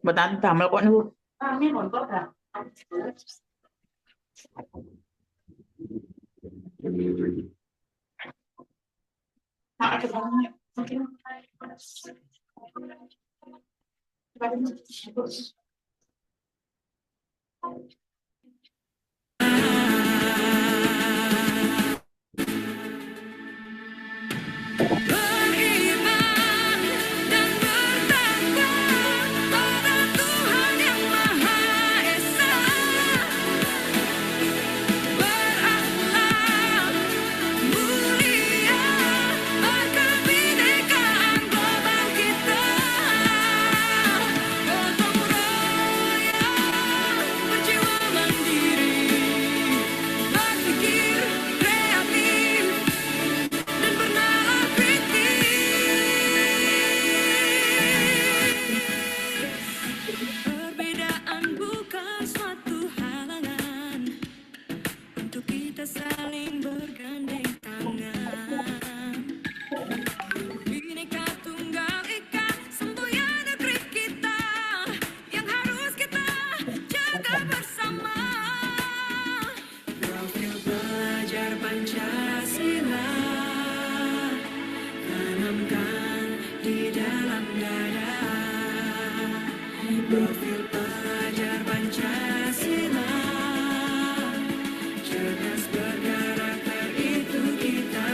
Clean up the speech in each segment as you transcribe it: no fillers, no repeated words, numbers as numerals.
Bạn ăn tầm là bọn luôn. Beriman dan bertakwa pada Tuhan yang Maha Esa, berakhlak mulia, berkebinekaan global kita, gotong royong, berjiwa mandiri, berpikir kreatif dan bernalar kritis. Perbedaan bukan suatu halangan untuk kita saling bergandeng tangan. Bineka Tunggal Ika, semboyan negeri kita yang harus kita jaga bersama. Profil pelajar Pancasila tanamkan di dalam dada. Profil pelajar Pancasila, cerdas berkarakter itu kita.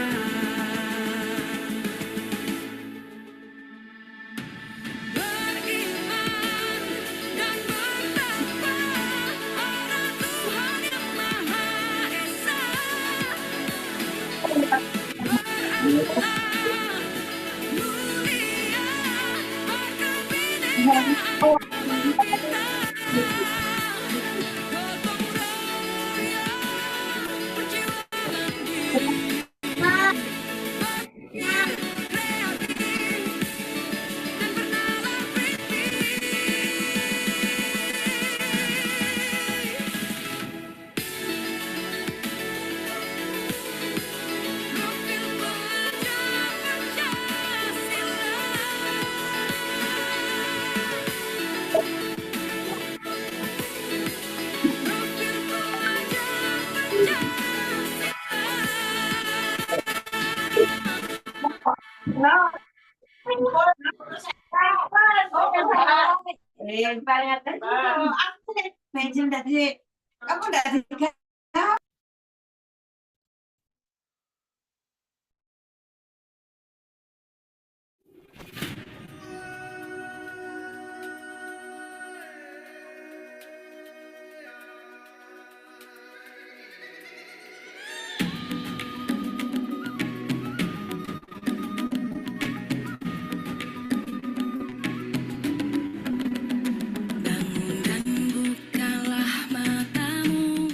Beriman dan bertakwa pada Tuhan yang Maha Esa, berakhlak mulia, berkebinekaan global kita, gotong royong, berjiwa mandiri, berpikir kreatif dan bernalar Bangun dan bukalah matamu,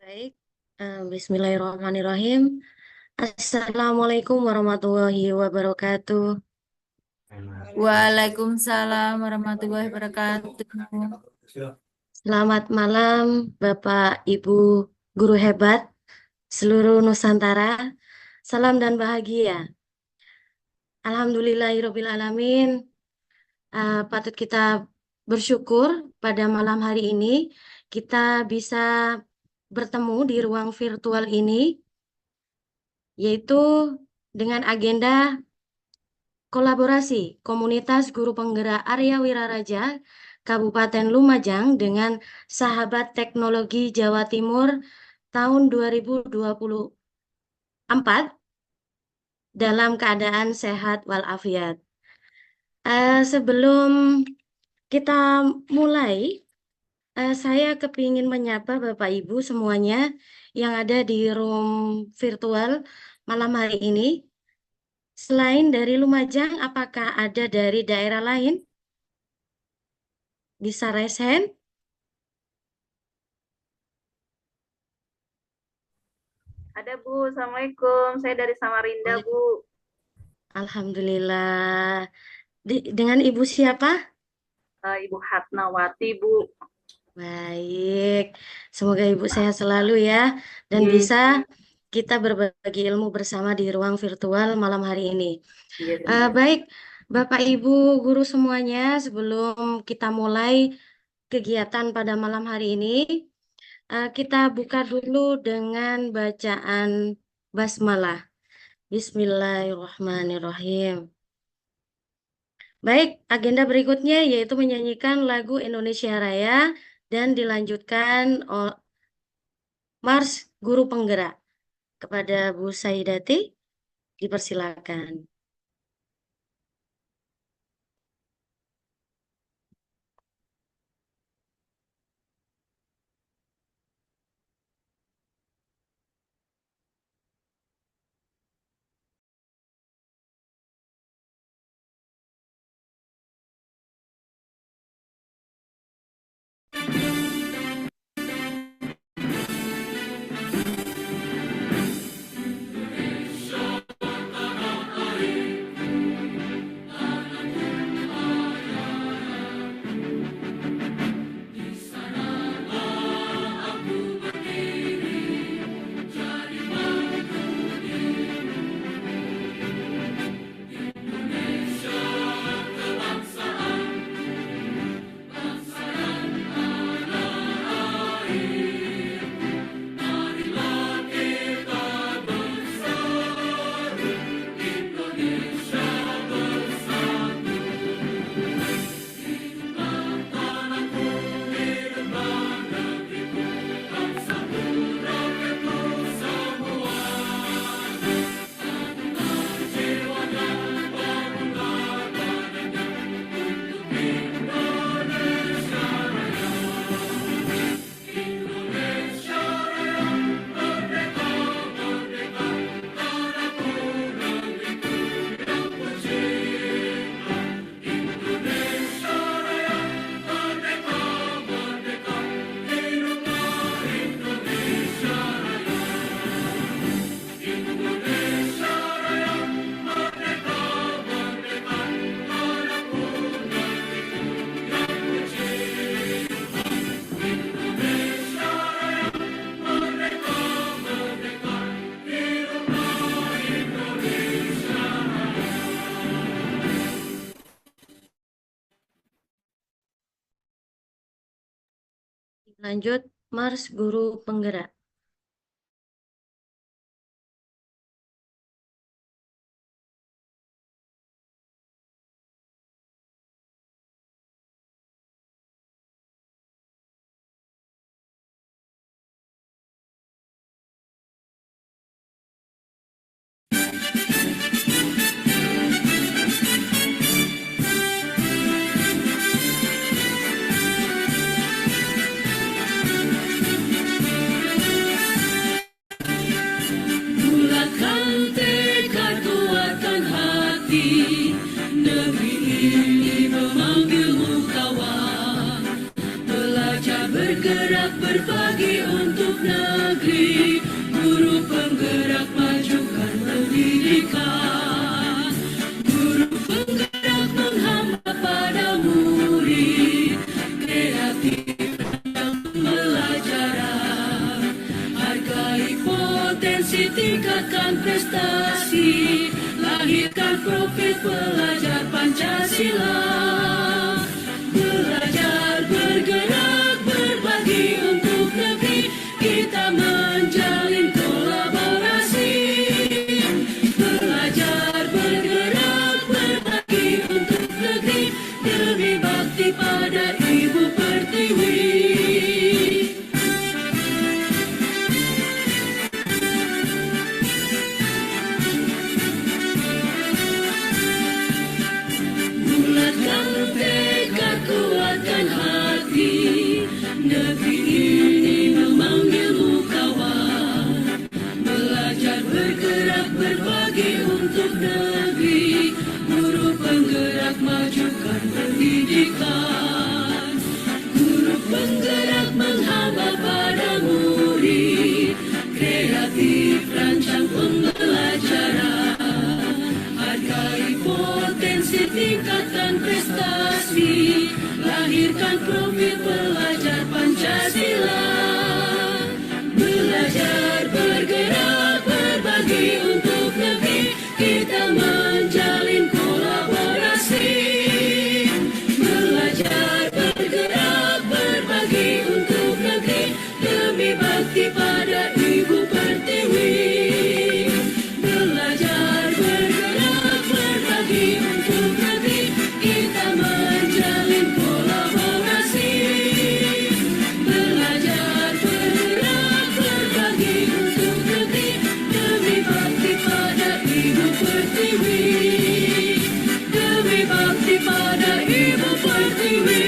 Baik, Bismillahirrahmanirrahim. Assalamualaikum warahmatullahi wabarakatuh. Waalaikumsalam warahmatullahi wabarakatuh. Selamat malam, Bapak Ibu guru hebat seluruh Nusantara. Salam dan bahagia. Alhamdulillahirrabbilalamin. Patut kita bersyukur pada malam hari ini kita bisa bertemu di ruang virtual ini, yaitu dengan agenda kolaborasi Komunitas Guru Penggerak Arya Wiraraja Kabupaten Lumajang dengan Sahabat Teknologi Jawa Timur tahun 2024 dalam keadaan sehat walafiat. Sebelum kita mulai, saya kepingin menyapa Bapak Ibu semuanya yang ada di room virtual malam hari ini. Selain dari Lumajang, apakah ada dari daerah lain? Bisa raise hand? Ada Bu, Assalamualaikum. Saya dari Samarinda Bu. Alhamdulillah. Dengan Ibu siapa? Ibu Hatnawati Bu. Baik. Semoga Ibu sehat selalu ya. Dan Iya. bisa kita berbagi ilmu bersama di ruang virtual malam hari ini. Iya. Baik, Bapak Ibu guru semuanya, sebelum kita mulai kegiatan pada malam hari ini, kita buka dulu dengan bacaan basmalah. Bismillahirrahmanirrahim. Baik, agenda berikutnya yaitu menyanyikan lagu Indonesia Raya dan dilanjutkan Mars Guru Penggerak. Kepada Bu Saidati, dipersilakan. Lanjut, Mars Guru Penggerak. Bulatkan tekad kuatkan hati, negeri ini memanggilmu kawan. Belajar bergerak berbagi untuk negara. penggerak majukan pendidikan, guru penggerak menghamba pada murid, kreatif dalam pembelajaran, hargai potensi, tingkatkan prestasi, lahirkan profil pelajar Pancasila. Belajar, bergerak, berbagi untuk negeri, kita menjalin kolaborasi. Belajar, bergerak, berbagi untuk negeri, demi bakti pada Ibu Pertiwi. Bulatkan tekad, kuatkan hati, negeri ini memanggilmu kawan. Belajar, bergerak, berbagi untuk negeri, guru penggerak majukan pendidikan, guru penggerak menghamba pada murid, kreatif rancang pembelajaran, hargai potensi, tingkatkan prestasi, lahirkan profil pelajar Pancasila. Belajar, bergerak, berbagi untuk negeri, kita menjalin kolaborasi. Belajar, bergerak, berbagi untuk negeri, demi bakti pada Ibu Pertiwi. Belajar, bergerak, berbagi untuk negeri, kita menjalin kolaborasi. Belajar, bergerak, berbagi untuk negeri, demi bakti pada Ibu Pertiwi. Demi bakti pada Ibu Pertiwi.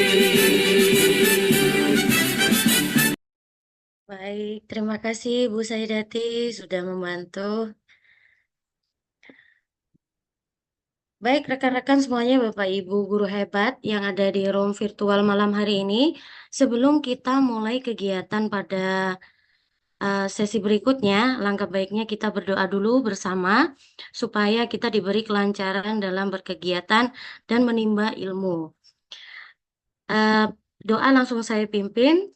Baik, terima kasih Bu Saidati sudah membantu. Baik, rekan-rekan semuanya, Bapak Ibu guru hebat yang ada di room virtual malam hari ini. Sebelum kita mulai kegiatan pada sesi berikutnya, langkah baiknya kita berdoa dulu bersama supaya kita diberi kelancaran dalam berkegiatan dan menimba ilmu. Doa langsung saya pimpin.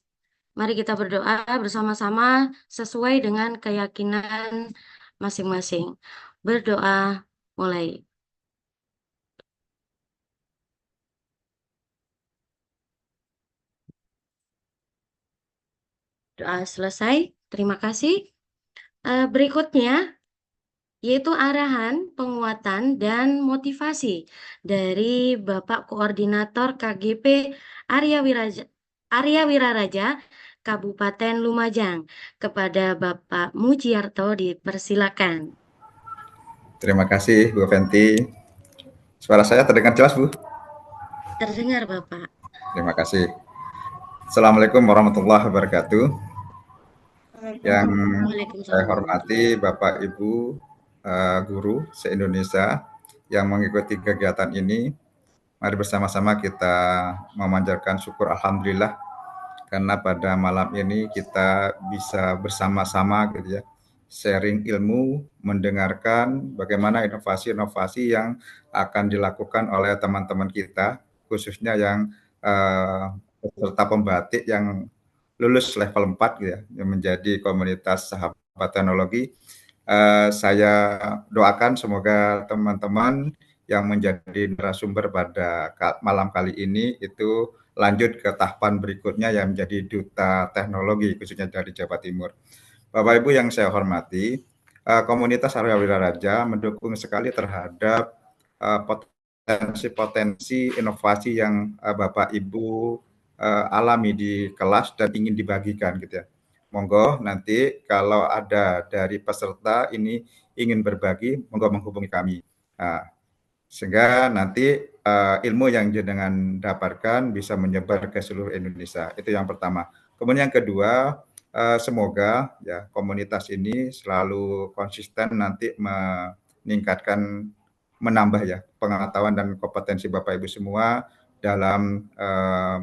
Mari kita berdoa bersama-sama sesuai dengan keyakinan masing-masing. Berdoa mulai. Doa selesai. Terima kasih. Berikutnya yaitu arahan, penguatan, dan motivasi dari Bapak Koordinator KGP Arya Wiraraja Kabupaten Lumajang. Kepada Bapak Mujiarto dipersilakan. Terima kasih Bu Fenty. Suara saya terdengar jelas Bu? Terdengar Bapak. Terima kasih. Assalamualaikum warahmatullahi wabarakatuh. Yang saya hormati Bapak Ibu guru se-Indonesia yang mengikuti kegiatan ini, mari bersama-sama kita memanjatkan syukur alhamdulillah karena pada malam ini kita bisa bersama-sama gitu ya, sharing ilmu, mendengarkan bagaimana inovasi-inovasi yang akan dilakukan oleh teman-teman kita, khususnya yang peserta pembatik yang lulus level 4 gitu ya, yang menjadi komunitas sahabat teknologi. Saya doakan semoga teman-teman yang menjadi narasumber pada malam kali ini itu lanjut ke tahapan berikutnya yang menjadi duta teknologi khususnya dari Jawa Timur. Bapak Ibu yang saya hormati, komunitas Arya Wiraraja mendukung sekali terhadap potensi-potensi inovasi yang Bapak Ibu alami di kelas dan ingin dibagikan gitu ya. Monggo nanti kalau ada dari peserta ini ingin berbagi, monggo menghubungi kami. Sehingga nanti ilmu yang jenengan dapatkan bisa menyebar ke seluruh Indonesia. Itu yang pertama. Kemudian yang kedua, semoga ya komunitas ini selalu konsisten nanti meningkatkan, menambah ya pengetahuan dan kompetensi Bapak Ibu semua dalam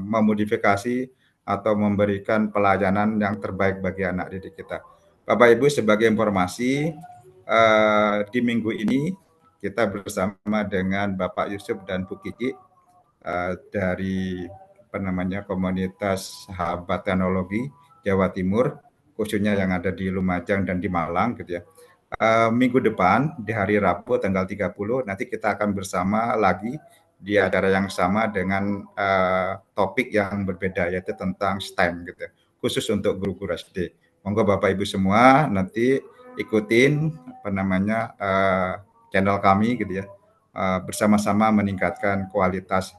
memodifikasi atau memberikan pelayanan yang terbaik bagi anak didik kita. Bapak Ibu, sebagai informasi, di minggu ini kita bersama dengan Bapak Yusuf dan Bu Kiki dari komunitas Sahabat Teknologi Jawa Timur, khususnya yang ada di Lumajang dan di Malang gitu ya. Minggu depan di hari Rabu tanggal 30 nanti kita akan bersama lagi di acara yang sama dengan topik yang berbeda, yaitu tentang STEM gitu ya, khusus untuk guru-guru SD. Monggo Bapak Ibu semua nanti ikutin channel kami gitu ya, bersama-sama meningkatkan kualitas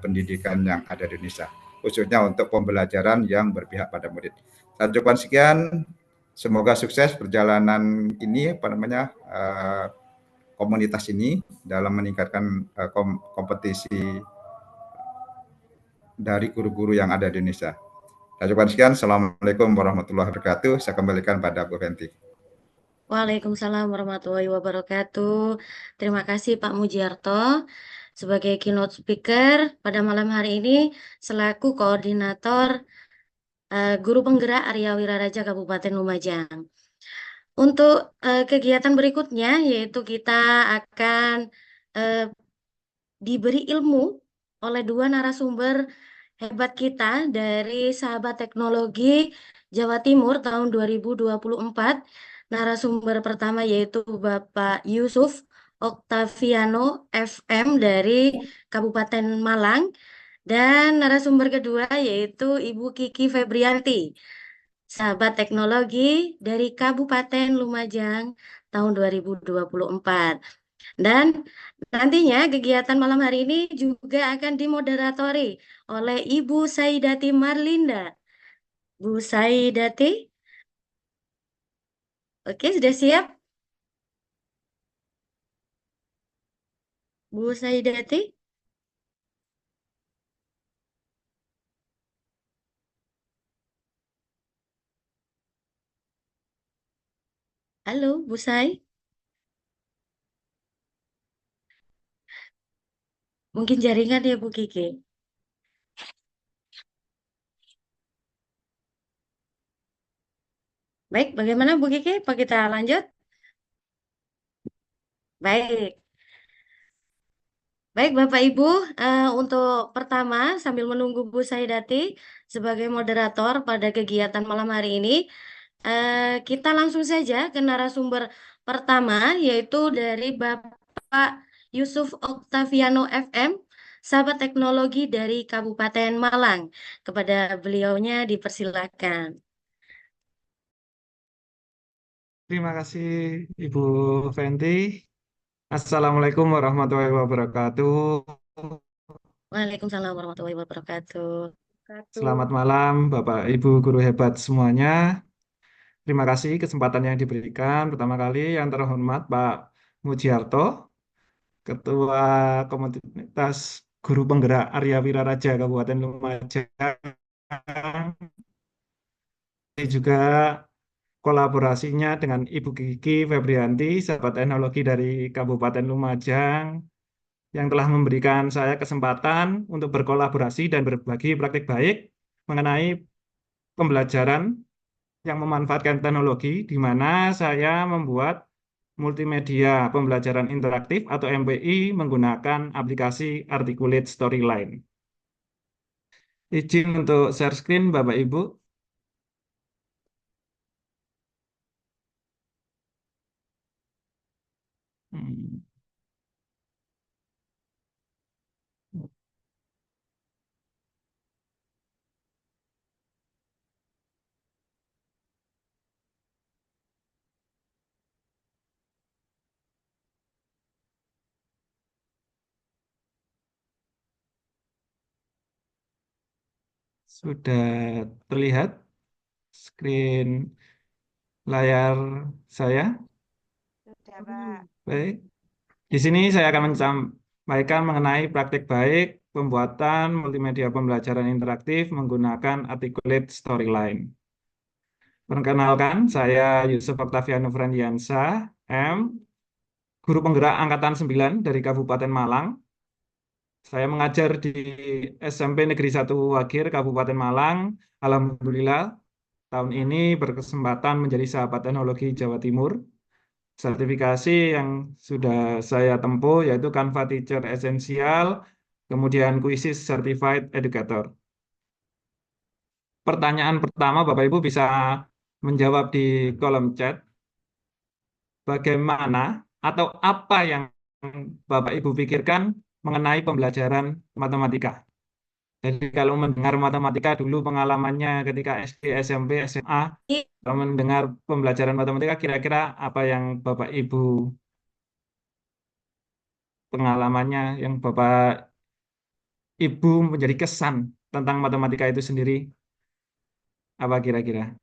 pendidikan yang ada di Indonesia, khususnya untuk pembelajaran yang berpihak pada murid. Saya ucapkan sekian, semoga sukses perjalanan ini komunitas ini dalam meningkatkan kompetisi dari guru-guru yang ada di Indonesia. Saya ucapkan sekian, Assalamualaikum warahmatullahi wabarakatuh. Saya kembalikan pada Bu Fenty. Waalaikumsalam warahmatullahi wabarakatuh. Terima kasih Pak Mujiarto sebagai keynote speaker pada malam hari ini selaku koordinator Guru Penggerak Arya Wiraraja Kabupaten Lumajang. Untuk kegiatan berikutnya yaitu kita akan diberi ilmu oleh dua narasumber hebat kita dari Sahabat Teknologi Jawa Timur tahun 2024. Narasumber pertama yaitu Bapak Yusuf Oktaviano FM dari Kabupaten Malang, dan narasumber kedua yaitu Ibu Kiki Febrianti, Sahabat Teknologi dari Kabupaten Lumajang tahun 2024. Dan nantinya kegiatan malam hari ini juga akan dimoderatori oleh Ibu Saidati Marlinda. Bu Saidati, oke, sudah siap? Bu Saidati? Halo, Bu Sai? Mungkin jaringan ya Bu Kiki. Baik, bagaimana Bu Kiki? Apa kita lanjut? Baik. Baik, Bapak Ibu, untuk pertama sambil menunggu Bu Saidati sebagai moderator pada kegiatan malam hari ini, kita langsung saja ke narasumber pertama yaitu dari Bapak Yusuf Oktaviano FM, Sahabat Teknologi dari Kabupaten Malang. Kepada beliaunya dipersilakan. Terima kasih Ibu Fenty. Assalamualaikum warahmatullahi wabarakatuh. Waalaikumsalam warahmatullahi wabarakatuh. Selamat malam Bapak Ibu guru hebat semuanya. Terima kasih kesempatan yang diberikan. Pertama kali yang terhormat Pak Mujiarto, Ketua Komunitas Guru Penggerak Arya Wiraraja Kabupaten Lumajang. Ini juga kolaborasinya dengan Ibu Kiki Febrianti, Sahabat Teknologi dari Kabupaten Lumajang, yang telah memberikan saya kesempatan untuk berkolaborasi dan berbagi praktik baik mengenai pembelajaran yang memanfaatkan teknologi, di mana saya membuat multimedia pembelajaran interaktif atau MPI menggunakan aplikasi Articulate Storyline. Izin untuk share screen Bapak Ibu. Hmm. Sudah terlihat screen layar saya? Sudah, Pak. Baik. Di sini saya akan menyampaikan mengenai praktik baik pembuatan multimedia pembelajaran interaktif menggunakan Articulate Storyline. Perkenalkan, saya Yusuf Oktaviano Friendiansyah, M, Guru Penggerak Angkatan 9 dari Kabupaten Malang. Saya mengajar di SMP Negeri 1 Wagir, Kabupaten Malang. Alhamdulillah, tahun ini berkesempatan menjadi sahabat teknologi Jawa Timur. Sertifikasi yang sudah saya tempuh yaitu Canva Teacher Essential, kemudian Quizzes Certified Educator. Pertanyaan pertama Bapak Ibu bisa menjawab di kolom chat. Bagaimana atau apa yang Bapak Ibu pikirkan mengenai pembelajaran matematika? Jadi kalau mendengar matematika dulu pengalamannya ketika SD, SMP, SMA, kalau mendengar pembelajaran matematika kira-kira apa yang Bapak Ibu pengalamannya yang Bapak Ibu menjadi kesan tentang matematika itu sendiri? Apa kira-kira?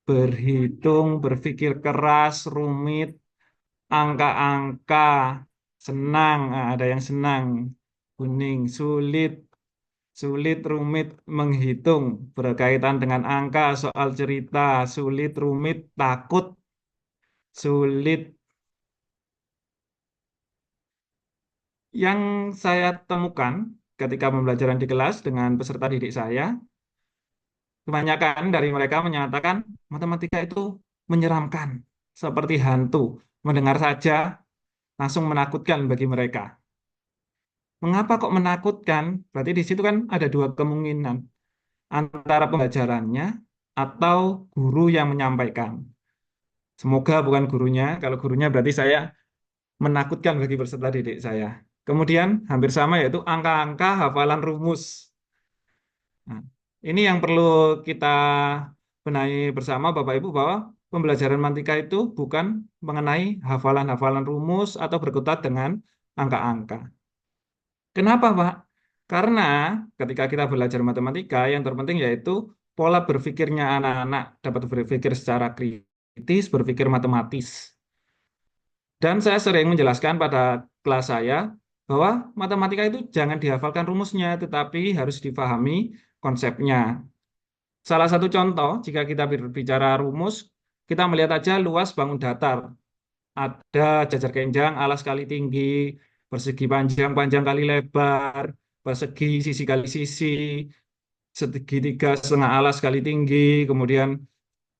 Berhitung, berpikir keras, rumit, angka-angka, senang, ada yang senang, kuning, sulit, sulit, rumit, menghitung, berkaitan dengan angka, soal cerita, sulit, rumit, takut, sulit. Yang saya temukan ketika pembelajaran di kelas dengan peserta didik saya, kebanyakan dari mereka menyatakan matematika itu menyeramkan, seperti hantu. Mendengar saja langsung menakutkan bagi mereka. Mengapa kok menakutkan? Berarti di situ kan ada dua kemungkinan, antara pembelajarannya atau guru yang menyampaikan. Semoga bukan gurunya. Kalau gurunya berarti saya menakutkan bagi peserta didik saya. Kemudian hampir sama yaitu angka-angka, hafalan rumus. Nah, ini yang perlu kita benahi bersama Bapak Ibu bahwa pembelajaran matematika itu bukan mengenai hafalan-hafalan rumus atau berkutat dengan angka-angka. Kenapa, Pak? Karena ketika kita belajar matematika, yang terpenting yaitu pola berpikirnya anak-anak dapat berpikir secara kritis, berpikir matematis. Dan saya sering menjelaskan pada kelas saya bahwa matematika itu jangan dihafalkan rumusnya, tetapi harus difahami konsepnya. Salah satu contoh, jika kita berbicara rumus, kita melihat aja luas bangun datar. Ada jajar kenjang, alas kali tinggi, persegi panjang, panjang kali lebar, persegi sisi kali sisi, segitiga setengah alas kali tinggi, kemudian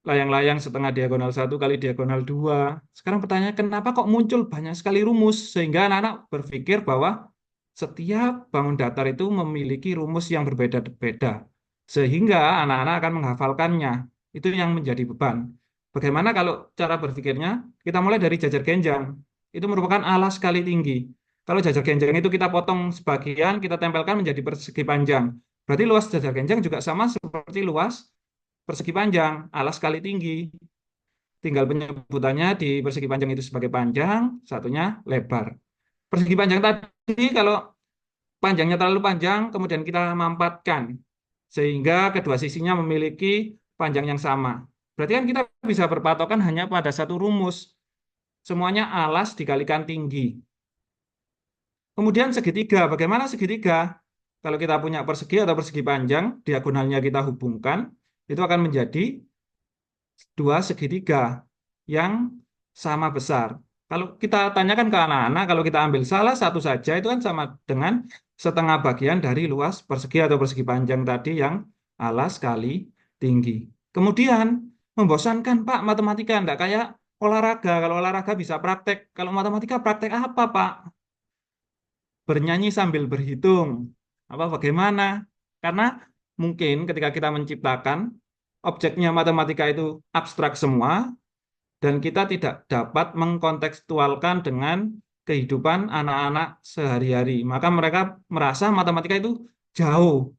layang-layang setengah diagonal 1 kali diagonal 2. Sekarang pertanyaan, kenapa kok muncul banyak sekali rumus? Sehingga anak-anak berpikir bahwa setiap bangun datar itu memiliki rumus yang berbeda-beda. Sehingga anak-anak akan menghafalkannya. Itu yang menjadi beban. Bagaimana kalau cara berpikirnya? Kita mulai dari jajar genjang. Itu merupakan alas kali tinggi. Kalau jajar genjang itu kita potong sebagian, kita tempelkan menjadi persegi panjang. Berarti luas jajar genjang juga sama seperti luas persegi panjang, alas kali tinggi. Tinggal penyebutannya di persegi panjang itu sebagai panjang, satunya lebar. Persegi panjang tadi kalau panjangnya terlalu panjang, kemudian kita mampatkan, sehingga kedua sisinya memiliki panjang yang sama. Berarti kan kita bisa berpatokan hanya pada satu rumus. Semuanya alas dikalikan tinggi. Kemudian segitiga, bagaimana segitiga? Kalau kita punya persegi atau persegi panjang, diagonalnya kita hubungkan, itu akan menjadi dua segitiga yang sama besar. Kalau kita tanyakan ke anak-anak, kalau kita ambil salah satu saja, itu kan sama dengan setengah bagian dari luas persegi atau persegi panjang tadi yang alas kali tinggi. Kemudian, membosankan Pak, matematika enggak kayak olahraga. Kalau olahraga bisa praktek, kalau matematika praktek apa Pak? Bernyanyi sambil berhitung. Apa bagaimana? Karena mungkin ketika kita menciptakan objeknya matematika itu abstrak semua dan kita tidak dapat mengkontekstualkan dengan kehidupan anak-anak sehari-hari. Maka mereka merasa matematika itu jauh,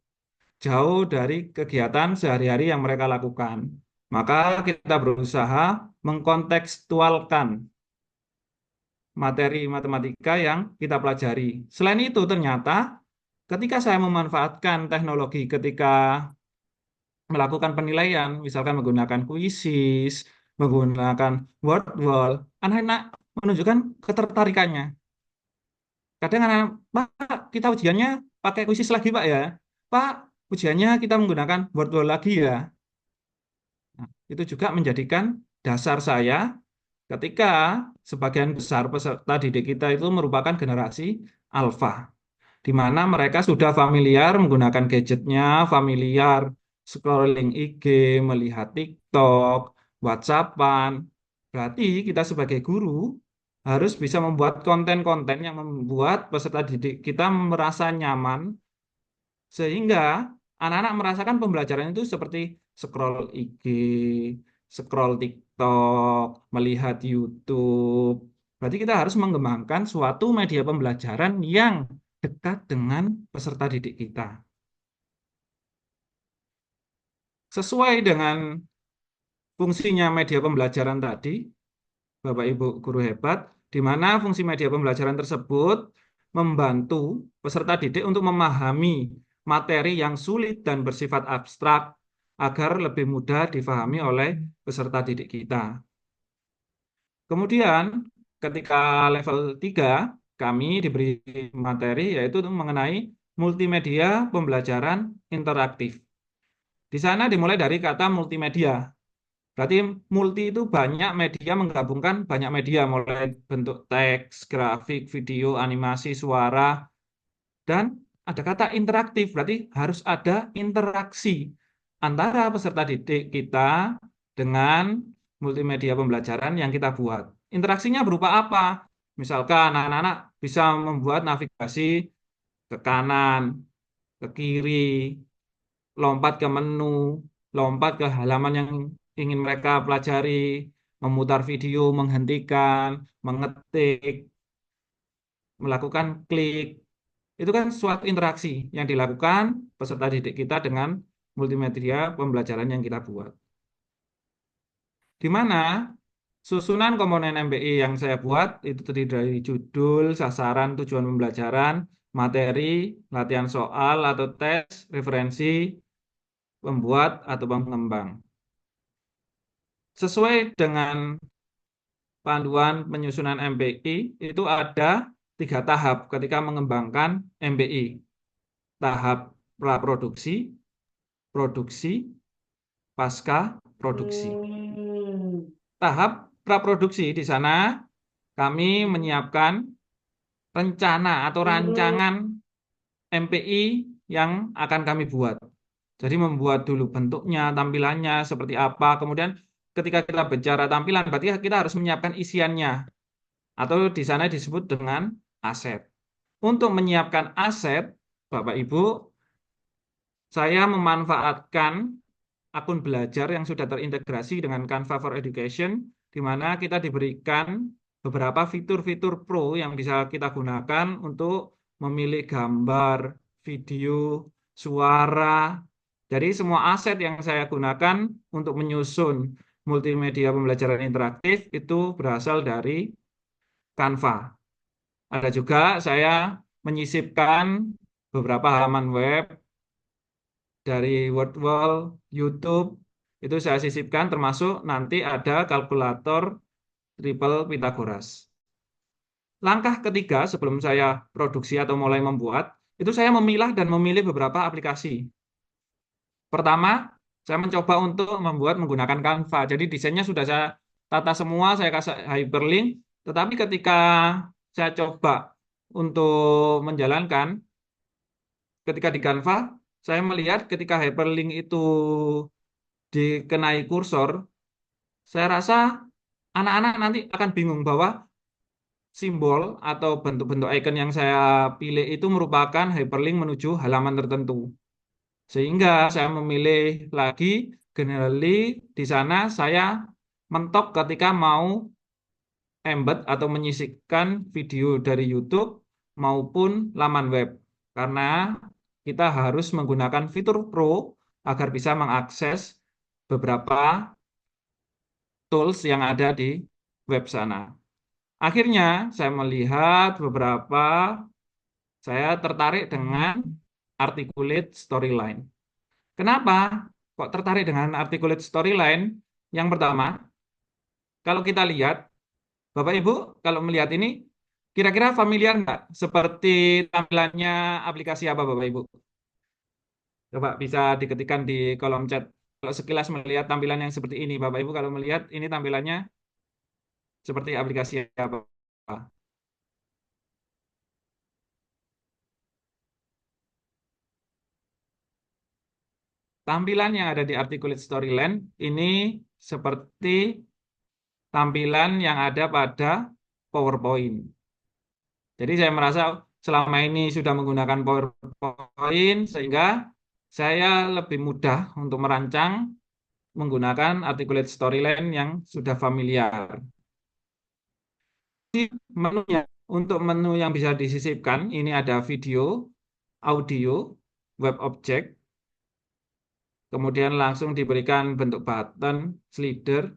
jauh dari kegiatan sehari-hari yang mereka lakukan. Maka kita berusaha mengkontekstualkan materi matematika yang kita pelajari. Selain itu, ternyata ketika saya memanfaatkan teknologi ketika melakukan penilaian, misalkan menggunakan quizzes, menggunakan word wall, anak-anak menunjukkan ketertarikannya. Kadang anak, Pak, kita ujiannya pakai quizzes lagi, Pak ya. Pak, ujiannya kita menggunakan word wall lagi ya. Nah, itu juga menjadikan dasar saya ketika sebagian besar peserta didik kita itu merupakan generasi alfa, di mana mereka sudah familiar menggunakan gadgetnya, familiar scrolling IG, melihat TikTok, WhatsAppan. Berarti kita sebagai guru harus bisa membuat konten-konten yang membuat peserta didik kita merasa nyaman, sehingga anak-anak merasakan pembelajaran itu seperti scroll IG, scroll TikTok, melihat YouTube. Berarti kita harus mengembangkan suatu media pembelajaran yang dekat dengan peserta didik kita. Sesuai dengan fungsinya media pembelajaran tadi, Bapak Ibu guru hebat, di mana fungsi media pembelajaran tersebut membantu peserta didik untuk memahami materi yang sulit dan bersifat abstrak agar lebih mudah difahami oleh peserta didik kita. Kemudian, ketika level 3, kami diberi materi yaitu mengenai multimedia pembelajaran interaktif. Di sana dimulai dari kata multimedia. Berarti multi itu banyak media, menggabungkan banyak media, mulai bentuk teks, grafik, video, animasi, suara, dan ada kata interaktif, berarti harus ada interaksi antara peserta didik kita dengan multimedia pembelajaran yang kita buat. Interaksinya berupa apa? Misalkan anak-anak bisa membuat navigasi ke kanan, ke kiri, lompat ke menu, lompat ke halaman yang ingin mereka pelajari, memutar video, menghentikan, mengetik, melakukan klik. Itu kan suatu interaksi yang dilakukan peserta didik kita dengan multimedia pembelajaran yang kita buat. Di mana susunan komponen MBI yang saya buat itu terdiri dari judul, sasaran, tujuan pembelajaran, materi, latihan soal atau tes, referensi, pembuat atau pengembang. Sesuai dengan panduan penyusunan MBI, itu ada 3 tahap ketika mengembangkan MBI. Tahap praproduksi, produksi, pasca produksi. Tahap praproduksi di sana kami menyiapkan rencana atau rancangan MPI yang akan kami buat. Jadi membuat dulu bentuknya, tampilannya seperti apa. Kemudian ketika kita bicara tampilan, berarti kita harus menyiapkan isiannya. Atau di sana disebut dengan aset. Untuk menyiapkan aset, Bapak Ibu, saya memanfaatkan akun belajar yang sudah terintegrasi dengan Canva for Education, di mana kita diberikan beberapa fitur-fitur pro yang bisa kita gunakan untuk memilih gambar, video, suara. Jadi semua aset yang saya gunakan untuk menyusun multimedia pembelajaran interaktif itu berasal dari Canva. Ada juga saya menyisipkan beberapa halaman web dari Wordwall, YouTube, itu saya sisipkan termasuk nanti ada kalkulator triple Pythagoras. Langkah ketiga sebelum saya produksi atau mulai membuat, itu saya memilah dan memilih beberapa aplikasi. Pertama, saya mencoba untuk membuat menggunakan Canva. Jadi desainnya sudah saya tata semua, saya kasih hyperlink, tetapi ketika saya coba untuk menjalankan, ketika di Canva, saya melihat ketika hyperlink itu dikenai kursor, saya rasa anak-anak nanti akan bingung bahwa simbol atau bentuk-bentuk icon yang saya pilih itu merupakan hyperlink menuju halaman tertentu. Sehingga saya memilih lagi generally di sana saya mentok ketika mau embed atau menyisipkan video dari YouTube maupun laman web. Karena kita harus menggunakan fitur Pro agar bisa mengakses beberapa tools yang ada di web sana. Akhirnya saya melihat beberapa, saya tertarik dengan articulate storyline. Kenapa kok tertarik dengan articulate storyline? Yang pertama, kalau kita lihat, Bapak Ibu, kalau melihat ini, kira-kira familiar nggak seperti tampilannya aplikasi apa Bapak Ibu? Coba bisa diketikkan di kolom chat. Kalau sekilas melihat tampilan yang seperti ini, Bapak Ibu kalau melihat ini tampilannya seperti aplikasi apa. Tampilan yang ada di Articulate Storyland ini seperti tampilan yang ada pada PowerPoint. Jadi saya merasa selama ini sudah menggunakan PowerPoint sehingga saya lebih mudah untuk merancang menggunakan Articulate Storyland yang sudah familiar. Menunya, untuk menu yang bisa disisipkan, ini ada video, audio, web object, kemudian langsung diberikan bentuk button, slider,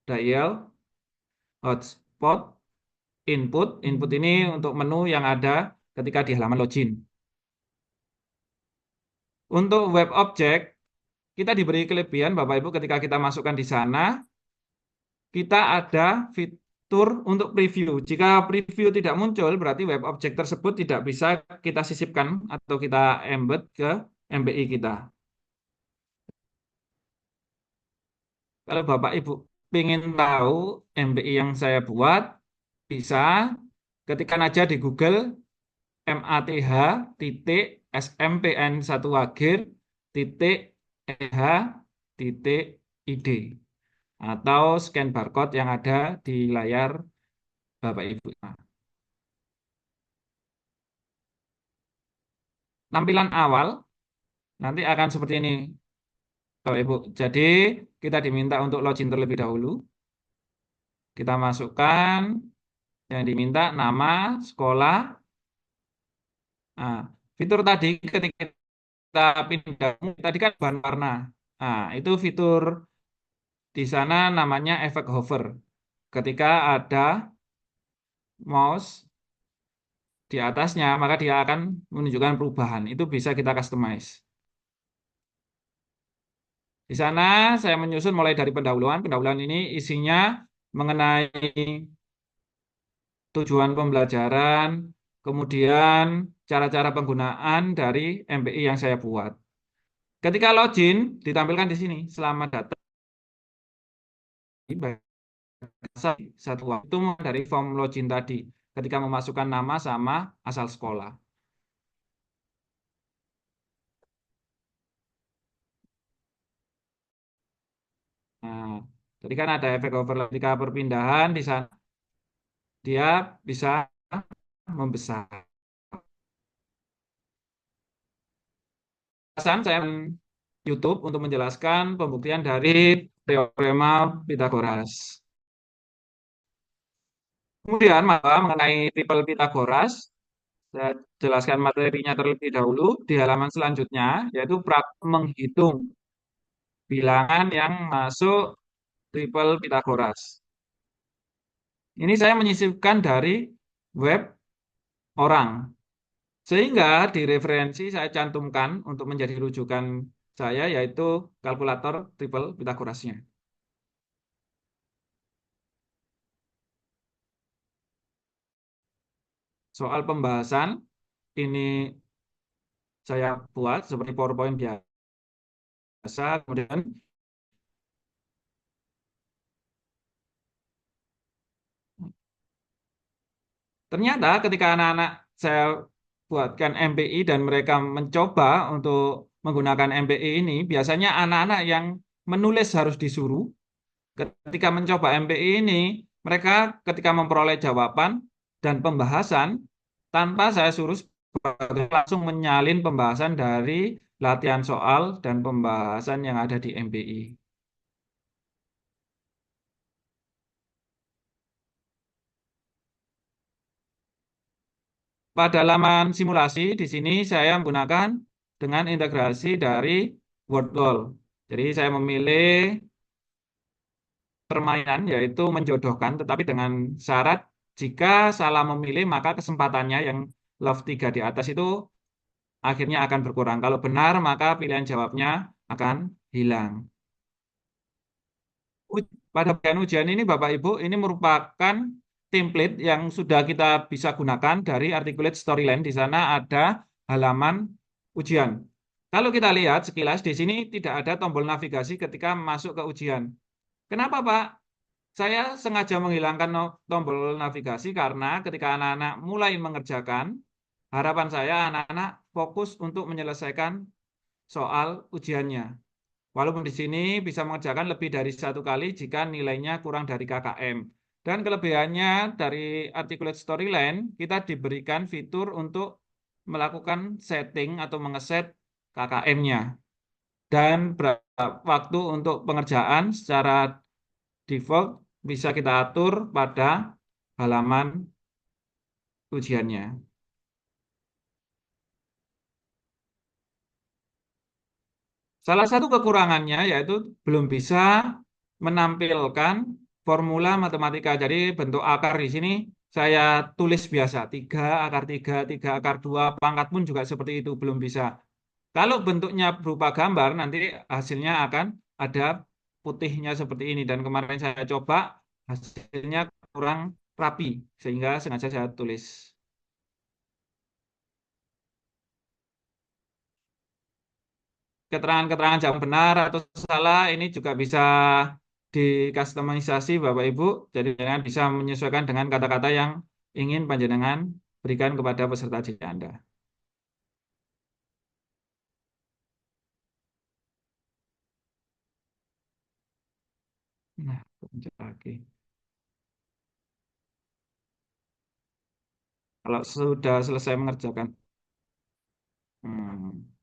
dial, hotspot, input. Input ini untuk menu yang ada ketika di halaman login. Untuk web object, kita diberi kelebihan Bapak Ibu ketika kita masukkan di sana, kita ada fitur untuk preview. Jika preview tidak muncul, berarti web object tersebut tidak bisa kita sisipkan atau kita embed ke MBI kita. Kalau Bapak Ibu ingin tahu MBI yang saya buat, bisa ketikkan aja di Google math.smpn1agir.eh.id atau scan barcode yang ada di layar Bapak Ibu. Tampilan awal nanti akan seperti ini Bapak Ibu. Jadi kita diminta untuk login terlebih dahulu. Kita masukkan yang diminta nama, sekolah. Nah, fitur tadi ketika kita pindah, tadi kan bahan warna. Nah, itu fitur di sana namanya efek hover. Ketika ada mouse di atasnya, maka dia akan menunjukkan perubahan. Itu bisa kita customize. Di sana saya menyusun mulai dari pendahuluan. Pendahuluan ini isinya mengenai tujuan pembelajaran, kemudian cara-cara penggunaan dari MBI yang saya buat. Ketika login, ditampilkan di sini, selamat datang satu itu dari form login tadi, ketika memasukkan nama sama asal sekolah. Nah, tadi kan ada efek overlap ketika perpindahan di sana, dia bisa membesar. Saya YouTube untuk menjelaskan pembuktian dari teorema Pythagoras. Kemudian mengenai triple Pythagoras, saya jelaskan materinya terlebih dahulu di halaman selanjutnya, yaitu praktek menghitung bilangan yang masuk triple Pythagoras. Ini saya menyisipkan dari web orang. Sehingga di referensi saya cantumkan untuk menjadi rujukan saya, yaitu kalkulator triple Pythagorasnya. Soal pembahasan, ini saya buat seperti PowerPoint biasa, kemudian ternyata ketika anak-anak saya buatkan MBI dan mereka mencoba untuk menggunakan MBI ini, biasanya anak-anak yang menulis harus disuruh. Ketika mencoba MBI ini, mereka ketika memperoleh jawaban dan pembahasan, tanpa saya suruh langsung menyalin pembahasan dari latihan soal dan pembahasan yang ada di MBI. Pada halaman simulasi, di sini saya menggunakan dengan integrasi dari WordWall. Jadi saya memilih permainan, yaitu menjodohkan, tetapi dengan syarat jika salah memilih, maka kesempatannya yang love 3 di atas itu akhirnya akan berkurang. Kalau benar, maka pilihan jawabnya akan hilang. Pada bagian ujian ini, Bapak Ibu, ini merupakan template yang sudah kita bisa gunakan dari Articulate Storyland. Di sana ada halaman ujian. Kalau kita lihat sekilas, di sini tidak ada tombol navigasi ketika masuk ke ujian. Kenapa, Pak? Saya sengaja menghilangkan tombol navigasi karena ketika anak-anak mulai mengerjakan, harapan saya anak-anak fokus untuk menyelesaikan soal ujiannya. Walaupun di sini bisa mengerjakan lebih dari satu kali jika nilainya kurang dari KKM. Dan kelebihannya dari Articulate Storyline, kita diberikan fitur untuk melakukan setting atau mengeset KKM-nya. Dan waktu untuk pengerjaan secara default bisa kita atur pada halaman ujiannya. Salah satu kekurangannya yaitu belum bisa menampilkan formula matematika. Jadi bentuk akar di sini saya tulis biasa, 3 akar 3, 3 akar 2, pangkat pun juga seperti itu, belum bisa. Kalau bentuknya berupa gambar, nanti hasilnya akan ada putihnya seperti ini. Dan kemarin saya coba, hasilnya kurang rapi, sehingga sengaja saya tulis. Keterangan-keterangan jam benar atau salah ini juga bisa dikustomisasi Bapak Ibu. Jadi panjenengan bisa menyesuaikan dengan kata-kata yang ingin panjenengan berikan kepada peserta didik Anda. Nah, pencet lagi. Kalau sudah selesai mengerjakan, hmm,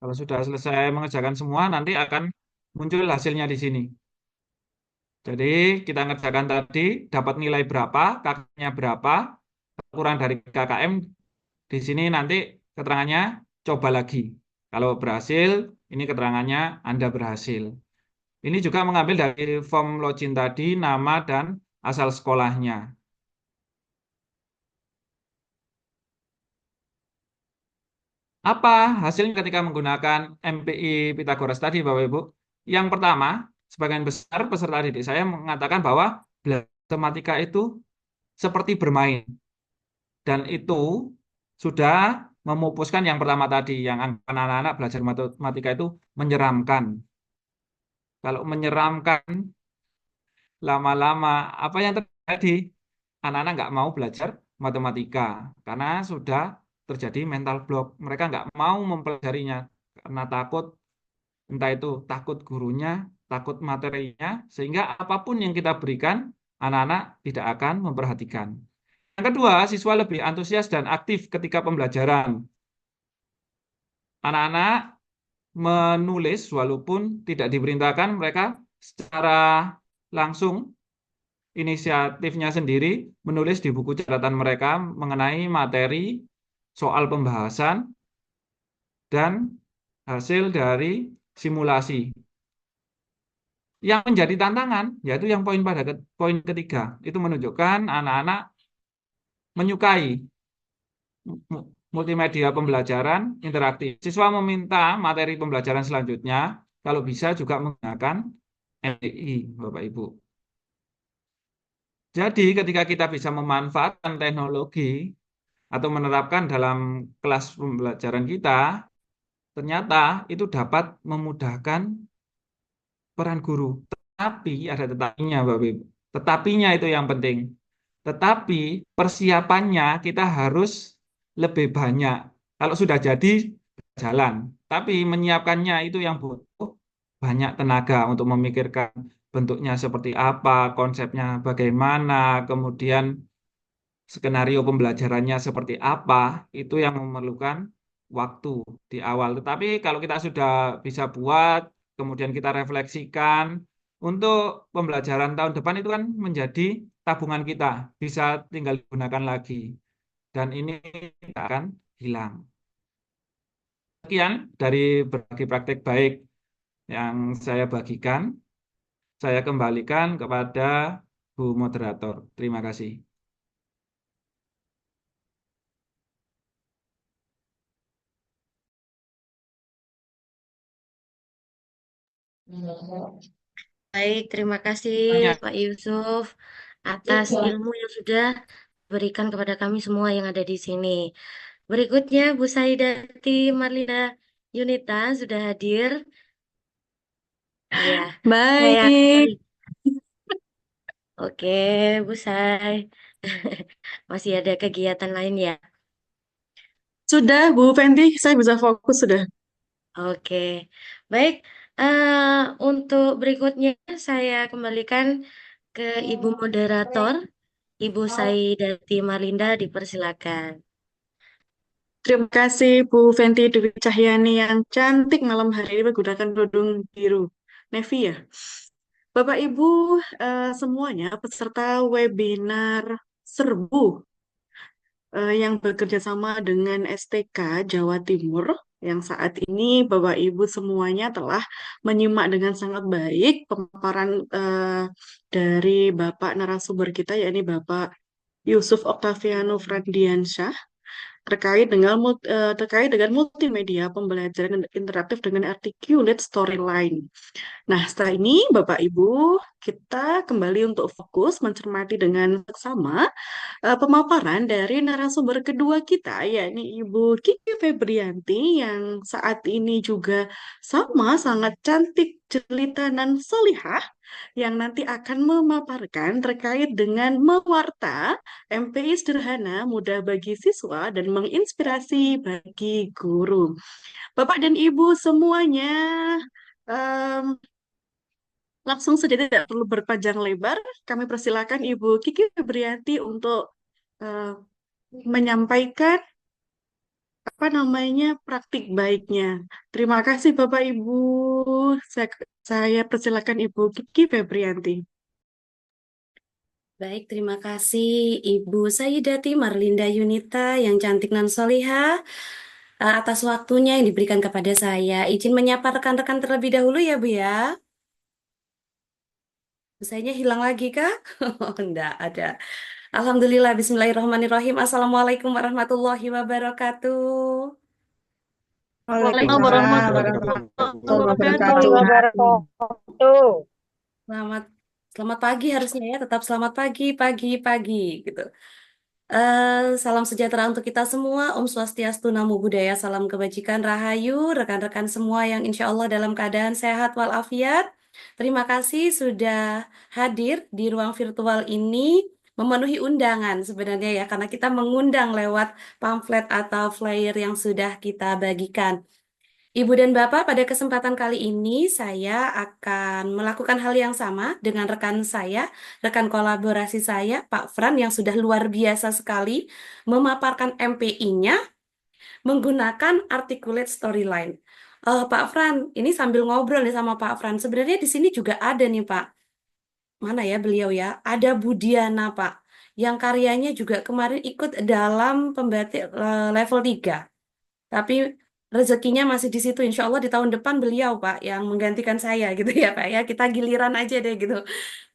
kalau sudah selesai mengerjakan semua, nanti akan muncul hasilnya di sini. Jadi kita ngerjakan tadi dapat nilai berapa, KKM-nya berapa, kurang dari KKM di sini nanti keterangannya coba lagi. Kalau berhasil, ini keterangannya Anda berhasil. Ini juga mengambil dari form login tadi, nama dan asal sekolahnya. Apa hasilnya ketika menggunakan MPI Pythagoras tadi, Bapak Ibu? Yang pertama, sebagian besar peserta didik saya mengatakan bahwa belajar matematika itu seperti bermain. Dan itu sudah memupuskan yang pertama tadi, yang anak-anak belajar matematika itu menyeramkan. Kalau menyeramkan, lama-lama apa yang terjadi? Anak-anak nggak mau belajar matematika karena sudah terjadi mental block. Mereka nggak mau mempelajarinya karena takut, entah itu takut gurunya, takut materinya, sehingga apapun yang kita berikan, anak-anak tidak akan memperhatikan. Yang kedua, siswa lebih antusias dan aktif ketika pembelajaran. Anak-anak menulis walaupun tidak diperintahkan, mereka secara langsung inisiatifnya sendiri menulis di buku catatan mereka mengenai materi, soal pembahasan, dan hasil dari simulasi. Yang menjadi tantangan, yaitu yang poin ketiga, itu menunjukkan anak-anak menyukai multimedia pembelajaran interaktif. Siswa meminta materi pembelajaran selanjutnya, kalau bisa juga menggunakan MDI, Bapak Ibu. Jadi ketika kita bisa memanfaatkan teknologi atau menerapkan dalam kelas pembelajaran kita, ternyata itu dapat memudahkan peran guru. Tetapi ada tetapinya, Bapak Ibu. Tetapinya itu yang penting. Tetapi persiapannya kita harus lebih banyak. Kalau sudah jadi, jalan. Tapi menyiapkannya itu yang butuh banyak tenaga untuk memikirkan bentuknya seperti apa, konsepnya bagaimana, kemudian skenario pembelajarannya seperti apa, itu yang memerlukan waktu di awal. Tetapi kalau kita sudah bisa buat, kemudian kita refleksikan, untuk pembelajaran tahun depan itu kan menjadi tabungan kita, bisa tinggal digunakan lagi. Dan ini tidak akan hilang. Sekian dari berbagai praktek baik yang saya bagikan, saya kembalikan kepada Bu Moderator. Terima kasih. Baik, terima kasih Tanya. Pak Yusuf atas ilmu yang sudah berikan kepada kami semua yang ada di sini. Berikutnya Bu Saidati Marlina Yunita sudah hadir. Ya, saya Baik, oke Bu Sai. Masih ada kegiatan lain ya? sudah Bu Fenty, saya bisa fokus sudah. Oke, baik. eh untuk berikutnya saya kembalikan ke Ibu Moderator, Ibu Saidati Marlinda, dipersilakan. Terima kasih Bu Fenty Dwi Cahyani yang cantik malam hari ini menggunakan kerudung biru. Navy ya. Bapak Ibu semuanya peserta webinar Serbu yang bekerja sama dengan STK Jawa Timur yang saat ini Bapak Ibu semuanya telah menyimak dengan sangat baik pemaparan dari Bapak narasumber kita yakni Bapak Yusuf Oktaviano Frandiansyah terkait dengan multimedia pembelajaran interaktif dengan articulate storyline. Nah, setelah ini Bapak Ibu, kita kembali untuk fokus mencermati dengan seksama pemaparan dari narasumber kedua kita, yakni Ibu Kiki Febrianti yang saat ini juga sama sangat cantik, jelita, dan solihah yang nanti akan memaparkan terkait dengan mewarta MPI sederhana, mudah bagi siswa, dan menginspirasi bagi guru. Bapak dan Ibu semuanya, em, langsung saja tidak perlu berpanjang lebar. Kami persilakan Ibu Kiki Febrianti untuk eh, menyampaikan apa namanya praktik baiknya. Terima kasih Bapak Ibu. Saya persilakan Ibu Kiki Febrianti. Baik, terima kasih Ibu Saidati Marlinda Yunita yang cantik dan solihah atas waktunya yang diberikan kepada saya. Izin menyapa rekan-rekan terlebih dahulu ya Bu ya. Sayanya hilang lagi kah? Oh, enggak ada. Alhamdulillah, Bismillahirrahmanirrahim. Assalamualaikum warahmatullahi wabarakatuh. Waalaikumsalam Waalaikumsalam warahmatullahi warahmatullahi wabarakatuh. wabarakatuh. Selamat selamat pagi harusnya ya, tetap selamat pagi, pagi, pagi gitu. Salam sejahtera untuk kita semua. Om Swastiastu, Namo Buddhaya, salam kebajikan, rahayu, rekan-rekan semua yang insya Allah dalam keadaan sehat walafiat. Terima kasih sudah hadir di ruang virtual ini, memenuhi undangan sebenarnya ya, karena kita mengundang lewat pamflet atau flyer yang sudah kita bagikan. Ibu dan Bapak, pada kesempatan kali ini saya akan melakukan hal yang sama dengan rekan saya, rekan kolaborasi saya, Pak Fran, yang sudah luar biasa sekali memaparkan MPI-nya menggunakan articulate storyline. Pak Fran, ini sambil ngobrol nih sama Pak Fran, sebenarnya di sini juga ada nih Pak, mana ya beliau ya? Ada Budiana Pak, yang karyanya juga kemarin ikut dalam pembatik level 3. Tapi rezekinya masih di situ. Insya Allah di tahun depan beliau, Pak, yang menggantikan saya gitu ya, Pak ya. Kita giliran aja deh gitu.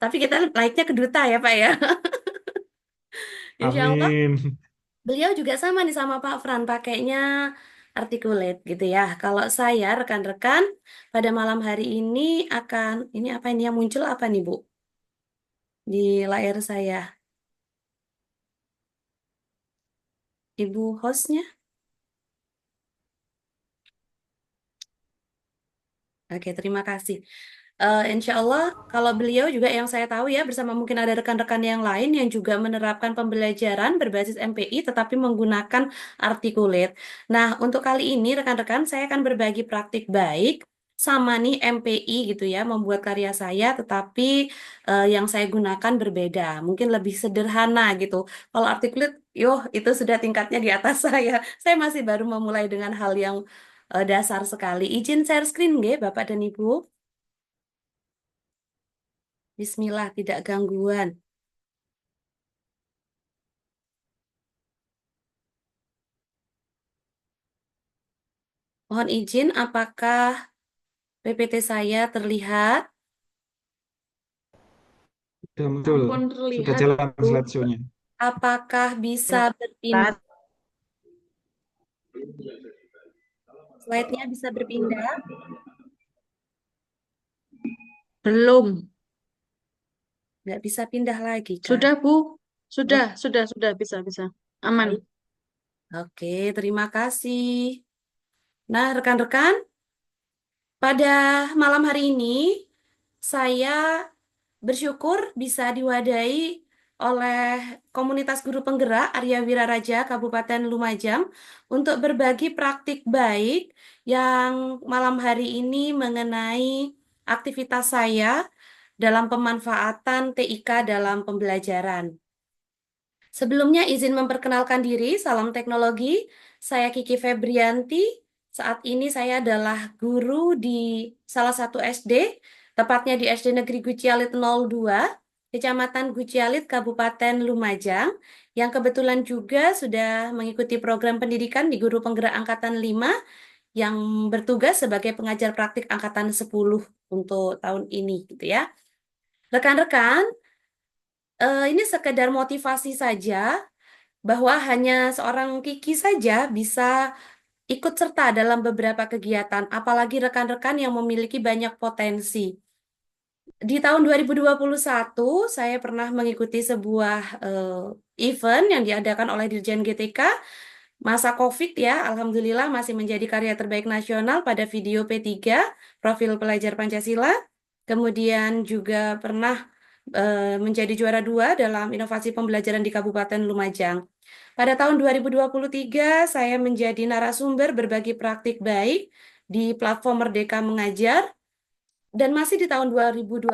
Tapi kita naiknya ke duta ya, Pak ya. Insya Allah Amin. beliau juga sama nih sama Pak Fran, pakainya articulate gitu ya. Kalau saya, rekan-rekan, pada malam hari ini akan, ini apa ini yang muncul apa nih, Bu? Di layar saya. Ibu hostnya? Oke, terima kasih. Insya Allah, kalau beliau juga yang saya tahu ya, bersama mungkin ada rekan-rekan yang lain yang juga menerapkan pembelajaran berbasis MPI tetapi menggunakan articulate. Nah, untuk kali ini rekan-rekan saya akan berbagi praktik baik sama nih MPI gitu ya, membuat karya saya tetapi yang saya gunakan berbeda, mungkin lebih sederhana gitu. Kalau articulate, itu sudah tingkatnya di atas saya. Saya masih baru memulai dengan hal yang dasar sekali. Izin share screen nggih, Bapak dan Ibu. Bismillah, tidak gangguan. Mohon izin, apakah PPT saya terlihat? Sudah muncul. Ampun Sudah terlihat, jalan Bu. slideshow-nya. Apakah bisa berpindah? Slide-nya bisa berpindah? Belum. Nggak bisa pindah lagi, Kak. Sudah, Bu. Oh, Sudah. Bisa. Aman. baik. Oke, terima kasih. Nah, rekan-rekan, pada malam hari ini saya bersyukur bisa diwadahi oleh komunitas guru penggerak Arya Wiraraja Kabupaten Lumajang untuk berbagi praktik baik yang malam hari ini mengenai aktivitas saya dalam pemanfaatan TIK dalam pembelajaran. Sebelumnya izin memperkenalkan diri, salam teknologi. Saya Kiki Febrianti. Saat ini saya adalah guru di salah satu SD, tepatnya di SD Negeri Gucialit 02, Kecamatan Gucialit, Kabupaten Lumajang, yang kebetulan juga sudah mengikuti program pendidikan di Guru Penggerak Angkatan 5 yang bertugas sebagai pengajar praktik Angkatan 10 untuk tahun ini gitu ya. Rekan-rekan, ini sekedar motivasi saja bahwa hanya seorang Kiki saja bisa ikut serta dalam beberapa kegiatan, apalagi rekan-rekan yang memiliki banyak potensi. Di tahun 2021, saya pernah mengikuti sebuah event yang diadakan oleh Dirjen GTK masa COVID ya, Alhamdulillah masih menjadi karya terbaik nasional pada video P3, profil pelajar Pancasila. Kemudian juga pernah menjadi juara 2 dalam inovasi pembelajaran di Kabupaten Lumajang. Pada tahun 2023, saya menjadi narasumber berbagi praktik baik di platform Merdeka Mengajar. Dan masih di tahun 2023,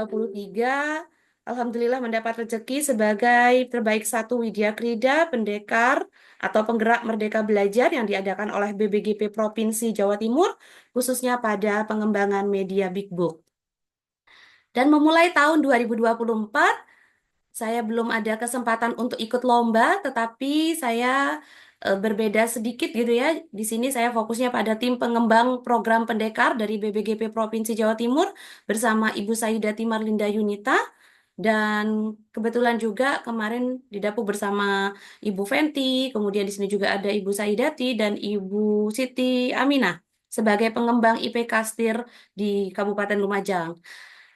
Alhamdulillah mendapat rezeki sebagai terbaik 1 Widya Krida Pendekar atau Penggerak Merdeka Belajar yang diadakan oleh BBGP Provinsi Jawa Timur, khususnya pada pengembangan media Big Book. Dan memulai tahun 2024, saya belum ada kesempatan untuk ikut lomba, tetapi saya berbeda sedikit gitu ya. Di sini saya fokusnya pada tim pengembang program pendekar dari BBGP Provinsi Jawa Timur bersama Ibu Saidati Marlinda Yunita. Dan kebetulan juga kemarin didapuk bersama Ibu Fenty, kemudian di sini juga ada Ibu Saidati dan Ibu Siti Aminah sebagai pengembang IPK STIR di Kabupaten Lumajang.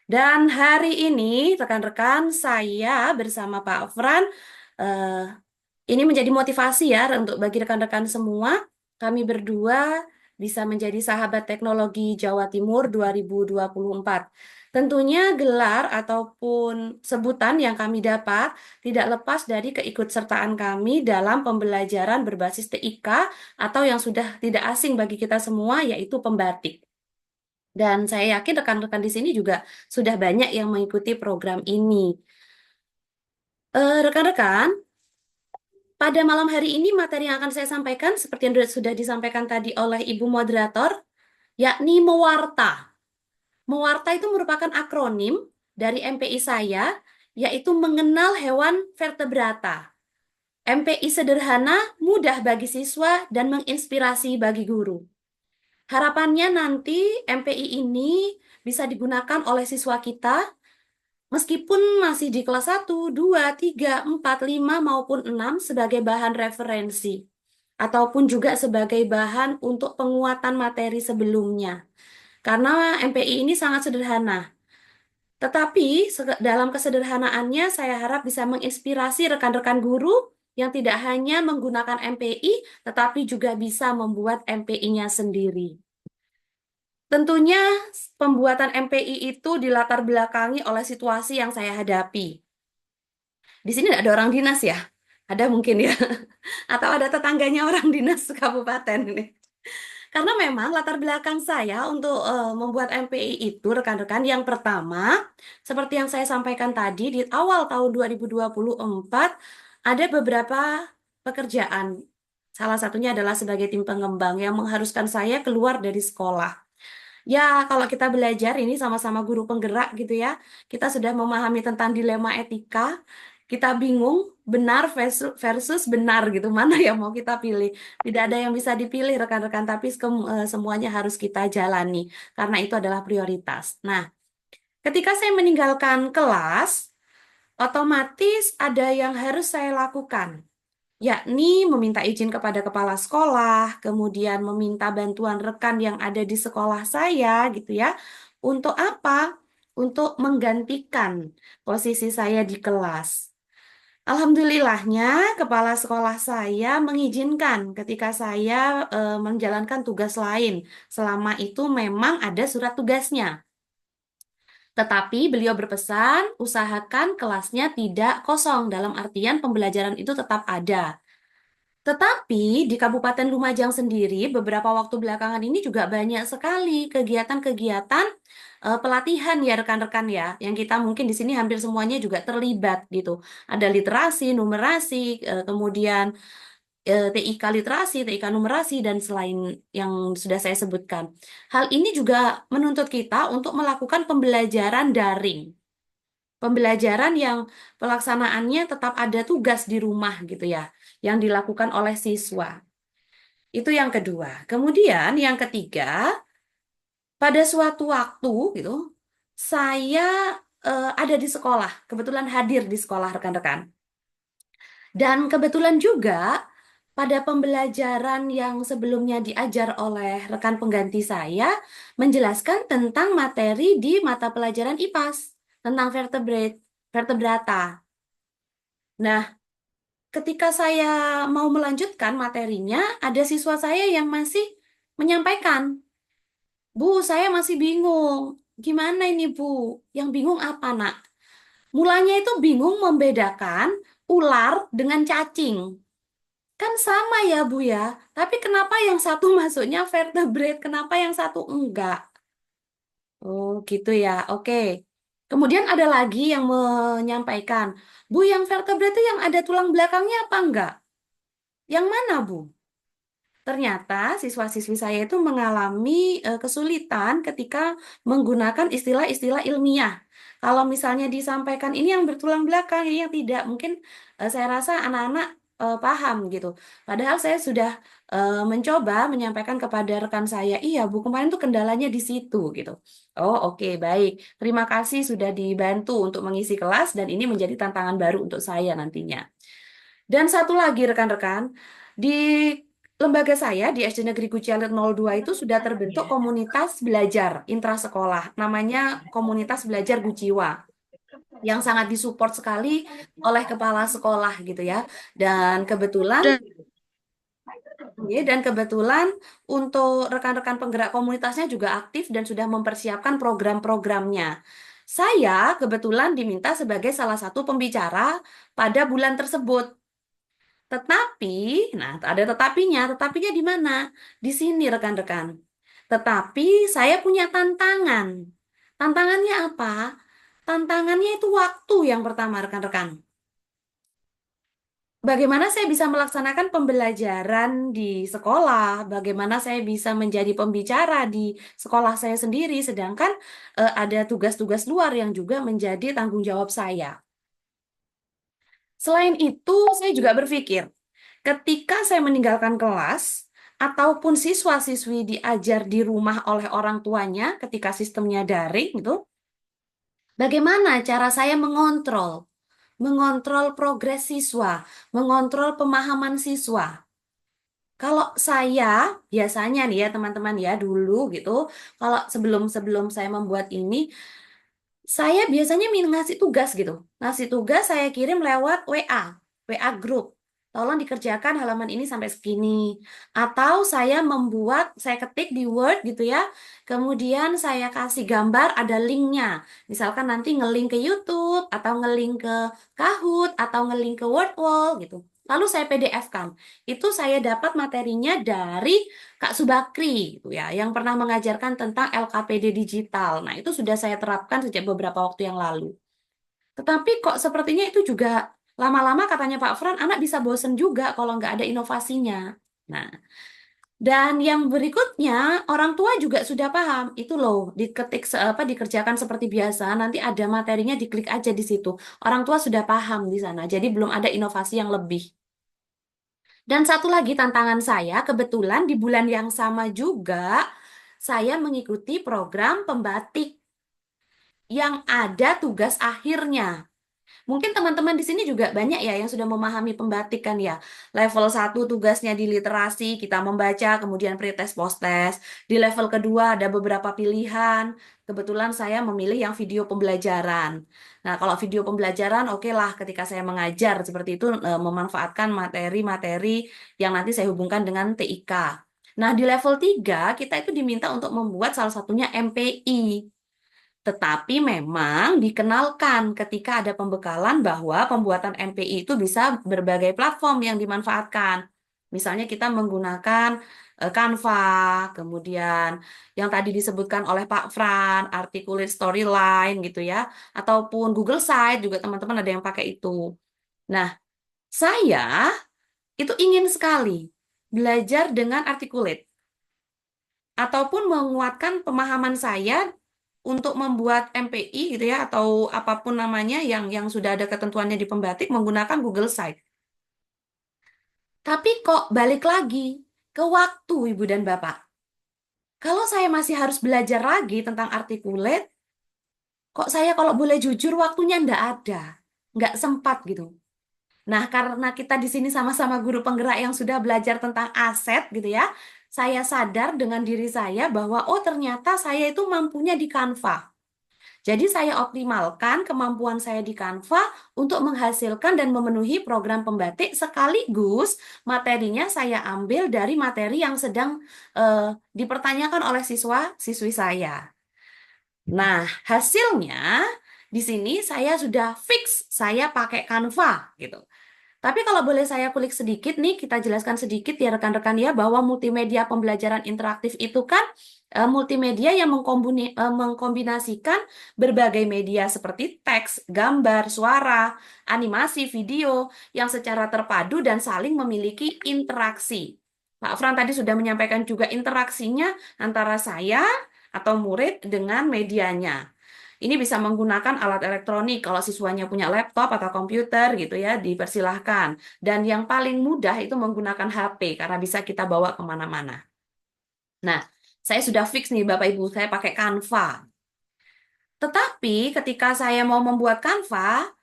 Dan hari ini, rekan-rekan, saya bersama Pak Fran, ini menjadi motivasi ya untuk bagi rekan-rekan semua. Kami berdua bisa menjadi sahabat teknologi Jawa Timur 2024. Tentunya gelar ataupun sebutan yang kami dapat tidak lepas dari keikutsertaan kami dalam pembelajaran berbasis TIK atau yang sudah tidak asing bagi kita semua, yaitu pembatik. Dan saya yakin rekan-rekan di sini juga sudah banyak yang mengikuti program ini. Rekan-rekan, pada malam hari ini materi yang akan saya sampaikan seperti yang sudah disampaikan tadi oleh Ibu Moderator, yakni mewarta. Mewarta itu merupakan akronim dari MPI saya, yaitu mengenal hewan vertebrata. MPI sederhana, mudah bagi siswa, dan menginspirasi bagi guru. Harapannya nanti MPI ini bisa digunakan oleh siswa kita meskipun masih di kelas 1, 2, 3, 4, 5, maupun 6 sebagai bahan referensi ataupun juga sebagai bahan untuk penguatan materi sebelumnya. Karena MPI ini sangat sederhana. Tetapi dalam kesederhanaannya saya harap bisa menginspirasi rekan-rekan guru yang tidak hanya menggunakan MPI, tetapi juga bisa membuat MPI-nya sendiri. Tentunya pembuatan MPI itu dilatar belakangi oleh situasi yang saya hadapi. Di sini tidak ada orang dinas ya? Ada mungkin ya? Atau ada tetangganya orang dinas kabupaten ini. Karena memang latar belakang saya untuk membuat MPI itu, rekan-rekan, yang pertama, seperti yang saya sampaikan tadi, di awal tahun 2024, ada beberapa pekerjaan. Salah satunya adalah sebagai tim pengembang yang mengharuskan saya keluar dari sekolah. Ya, kalau kita belajar ini sama-sama guru penggerak gitu ya, kita sudah memahami tentang dilema etika, kita bingung benar versus benar gitu, mana yang mau kita pilih. Tidak ada yang bisa dipilih rekan-rekan, tapi semuanya harus kita jalani, karena itu adalah prioritas. Nah, ketika saya meninggalkan kelas, otomatis ada yang harus saya lakukan, yakni meminta izin kepada kepala sekolah, kemudian meminta bantuan rekan yang ada di sekolah saya gitu ya. Untuk apa? untuk menggantikan posisi saya di kelas. Alhamdulillahnya, kepala sekolah saya mengizinkan ketika saya menjalankan tugas lain. Selama itu memang ada surat tugasnya. Tetapi beliau berpesan, usahakan kelasnya tidak kosong, dalam artian pembelajaran itu tetap ada. Tetapi di Kabupaten Lumajang sendiri, beberapa waktu belakangan ini juga banyak sekali kegiatan-kegiatan pelatihan ya rekan-rekan ya, yang kita mungkin di sini hampir semuanya juga terlibat gitu. Ada literasi, numerasi, kemudian TIK literasi, TIK numerasi, dan selain yang sudah saya sebutkan. Hal ini juga menuntut kita untuk melakukan pembelajaran daring. Pembelajaran yang pelaksanaannya tetap ada tugas di rumah gitu ya, yang dilakukan oleh siswa. Itu yang kedua. Kemudian yang ketiga, pada suatu waktu gitu, saya ada di sekolah, kebetulan hadir di sekolah rekan-rekan. Dan kebetulan juga pada pembelajaran yang sebelumnya diajar oleh rekan pengganti saya menjelaskan tentang materi di mata pelajaran IPAS tentang vertebrata. Nah, ketika saya mau melanjutkan materinya, ada siswa saya yang masih menyampaikan, "Bu, saya masih bingung. Gimana ini, Bu? Yang bingung apa, Nak?" Mulanya itu bingung membedakan ular dengan cacing. Kan sama ya, Bu ya. Tapi kenapa yang satu masuknya vertebrate, kenapa yang satu enggak? Oh, gitu ya. Oke. Kemudian ada lagi yang menyampaikan, "Bu, yang vertebrate itu yang ada tulang belakangnya apa enggak? Yang mana, Bu?" Ternyata siswa-siswi saya itu mengalami kesulitan ketika menggunakan istilah-istilah ilmiah. Kalau misalnya disampaikan ini yang bertulang belakang, ini yang tidak, mungkin saya rasa anak-anak paham gitu. Padahal saya sudah mencoba menyampaikan kepada rekan saya, "Iya Bu, kemarin tuh kendalanya di situ," gitu. Oh oke, baik. Terima kasih sudah dibantu untuk mengisi kelas dan ini menjadi tantangan baru untuk saya nantinya. Dan satu lagi rekan-rekan, di lembaga saya di SD Negeri Gucialit 02 itu sudah terbentuk komunitas belajar intrasekolah, namanya Komunitas Belajar Guciwa, yang sangat disupport sekali oleh kepala sekolah gitu ya. Dan kebetulan untuk rekan-rekan penggerak komunitasnya juga aktif dan sudah mempersiapkan program-programnya. Saya kebetulan diminta sebagai salah satu pembicara pada bulan tersebut. Tetapi, nah ada tetapinya di mana? Di sini rekan-rekan. Tetapi saya punya tantangan. Tantangannya apa? Tantangannya itu waktu yang pertama rekan-rekan. Bagaimana saya bisa melaksanakan pembelajaran di sekolah? Bagaimana saya bisa menjadi pembicara di sekolah saya sendiri? Sedangkan ada tugas-tugas luar yang juga menjadi tanggung jawab saya. Selain itu, saya juga berpikir, ketika saya meninggalkan kelas, ataupun siswa-siswi diajar di rumah oleh orang tuanya ketika sistemnya daring, gitu, bagaimana cara saya mengontrol progres siswa, mengontrol pemahaman siswa. Kalau saya, biasanya nih ya teman-teman ya, dulu gitu, kalau sebelum saya membuat ini, saya biasanya ngasih tugas gitu. Ngasih tugas saya kirim lewat WA group. Tolong dikerjakan halaman ini sampai segini. Atau saya ketik di Word gitu ya. Kemudian saya kasih gambar, ada linknya. Misalkan nanti ngelink ke YouTube, atau ngelink ke Kahoot, atau ngelink ke Wordwall gitu. Lalu saya PDF-kan. Itu saya dapat materinya dari Kak Subakri gitu ya, yang pernah mengajarkan tentang LKPD digital. Nah, itu sudah saya terapkan sejak beberapa waktu yang lalu. Tetapi kok sepertinya itu juga lama-lama katanya Pak Fran, anak bisa bosen juga kalau nggak ada inovasinya. Nah, dan yang berikutnya, orang tua juga sudah paham. Itu loh, dikerjakan seperti biasa, nanti ada materinya, diklik aja di situ. Orang tua sudah paham di sana, jadi belum ada inovasi yang lebih. Dan satu lagi tantangan saya, kebetulan di bulan yang sama juga, saya mengikuti program pembatik yang ada tugas akhirnya. Mungkin teman-teman di sini juga banyak ya yang sudah memahami pembatik kan ya. Level 1 tugasnya di literasi, kita membaca, kemudian pretest, posttest. Di level kedua ada beberapa pilihan, Kebetulan saya memilih yang video pembelajaran. Nah, kalau video pembelajaran, oke lah ketika saya mengajar seperti itu memanfaatkan materi-materi yang nanti saya hubungkan dengan TIK. Nah, di level 3 kita itu diminta untuk membuat salah satunya MPI. Tetapi memang dikenalkan ketika ada pembekalan bahwa pembuatan MPI itu bisa berbagai platform yang dimanfaatkan. Misalnya kita menggunakan Canva, kemudian yang tadi disebutkan oleh Pak Fran, Articulate Storyline gitu ya, ataupun Google Site juga teman-teman ada yang pakai itu. Nah, saya itu ingin sekali belajar dengan Articulate ataupun menguatkan pemahaman saya untuk membuat MPI gitu ya atau apapun namanya yang sudah ada ketentuannya di pembatik menggunakan Google Site. Tapi kok balik lagi ke waktu Ibu dan Bapak. Kalau saya masih harus belajar lagi tentang Articulate, kok saya kalau boleh jujur waktunya nggak ada, nggak sempat gitu. Nah, karena kita di sini sama-sama guru penggerak yang sudah belajar tentang aset gitu ya, saya sadar dengan diri saya bahwa oh ternyata saya itu mampunya di Canva. Jadi saya optimalkan kemampuan saya di Canva untuk menghasilkan dan memenuhi program pembatik sekaligus materinya saya ambil dari materi yang sedang dipertanyakan oleh siswa-siswi saya. Nah, hasilnya di sini saya sudah fix saya pakai Canva gitu. Tapi kalau boleh saya kulik sedikit nih, kita jelaskan sedikit ya rekan-rekan ya, bahwa multimedia pembelajaran interaktif itu kan multimedia yang mengkombinasikan berbagai media seperti teks, gambar, suara, animasi, video, yang secara terpadu dan saling memiliki interaksi. Pak Fran tadi sudah menyampaikan juga interaksinya antara saya atau murid dengan medianya. Ini bisa menggunakan alat elektronik kalau siswanya punya laptop atau komputer gitu ya, dipersilahkan. Dan yang paling mudah itu menggunakan HP karena bisa kita bawa kemana-mana. Nah, saya sudah fix nih Bapak Ibu, saya pakai Canva. Tetapi ketika saya mau membuat Canva,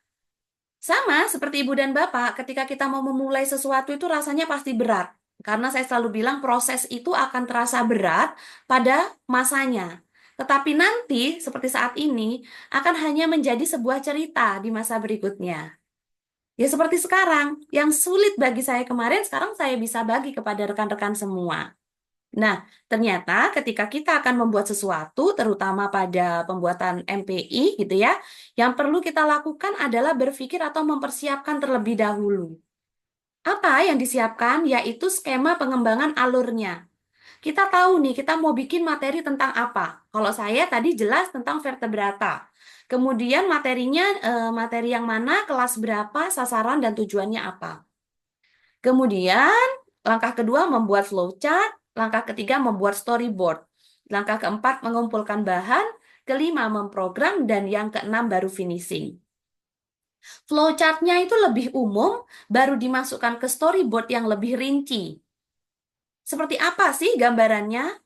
sama seperti Ibu dan Bapak, ketika kita mau memulai sesuatu itu rasanya pasti berat. Karena saya selalu bilang proses itu akan terasa berat pada masanya. Tetapi nanti, seperti saat ini, akan hanya menjadi sebuah cerita di masa berikutnya. Ya seperti sekarang, yang sulit bagi saya kemarin, sekarang saya bisa bagi kepada rekan-rekan semua. Nah, ternyata ketika kita akan membuat sesuatu, terutama pada pembuatan MPI gitu ya, yang perlu kita lakukan adalah berpikir atau mempersiapkan terlebih dahulu. Apa yang disiapkan? Yaitu skema pengembangan alurnya. Kita tahu nih, kita mau bikin materi tentang apa. Kalau saya tadi jelas tentang vertebrata. Kemudian materinya, materi yang mana, kelas berapa, sasaran, dan tujuannya apa. Kemudian, langkah kedua membuat flowchart. Langkah ketiga membuat storyboard. Langkah keempat mengumpulkan bahan. Kelima memprogram. Dan yang keenam baru finishing. Flowchart-nya itu lebih umum, baru dimasukkan ke storyboard yang lebih rinci. Seperti apa sih gambarannya?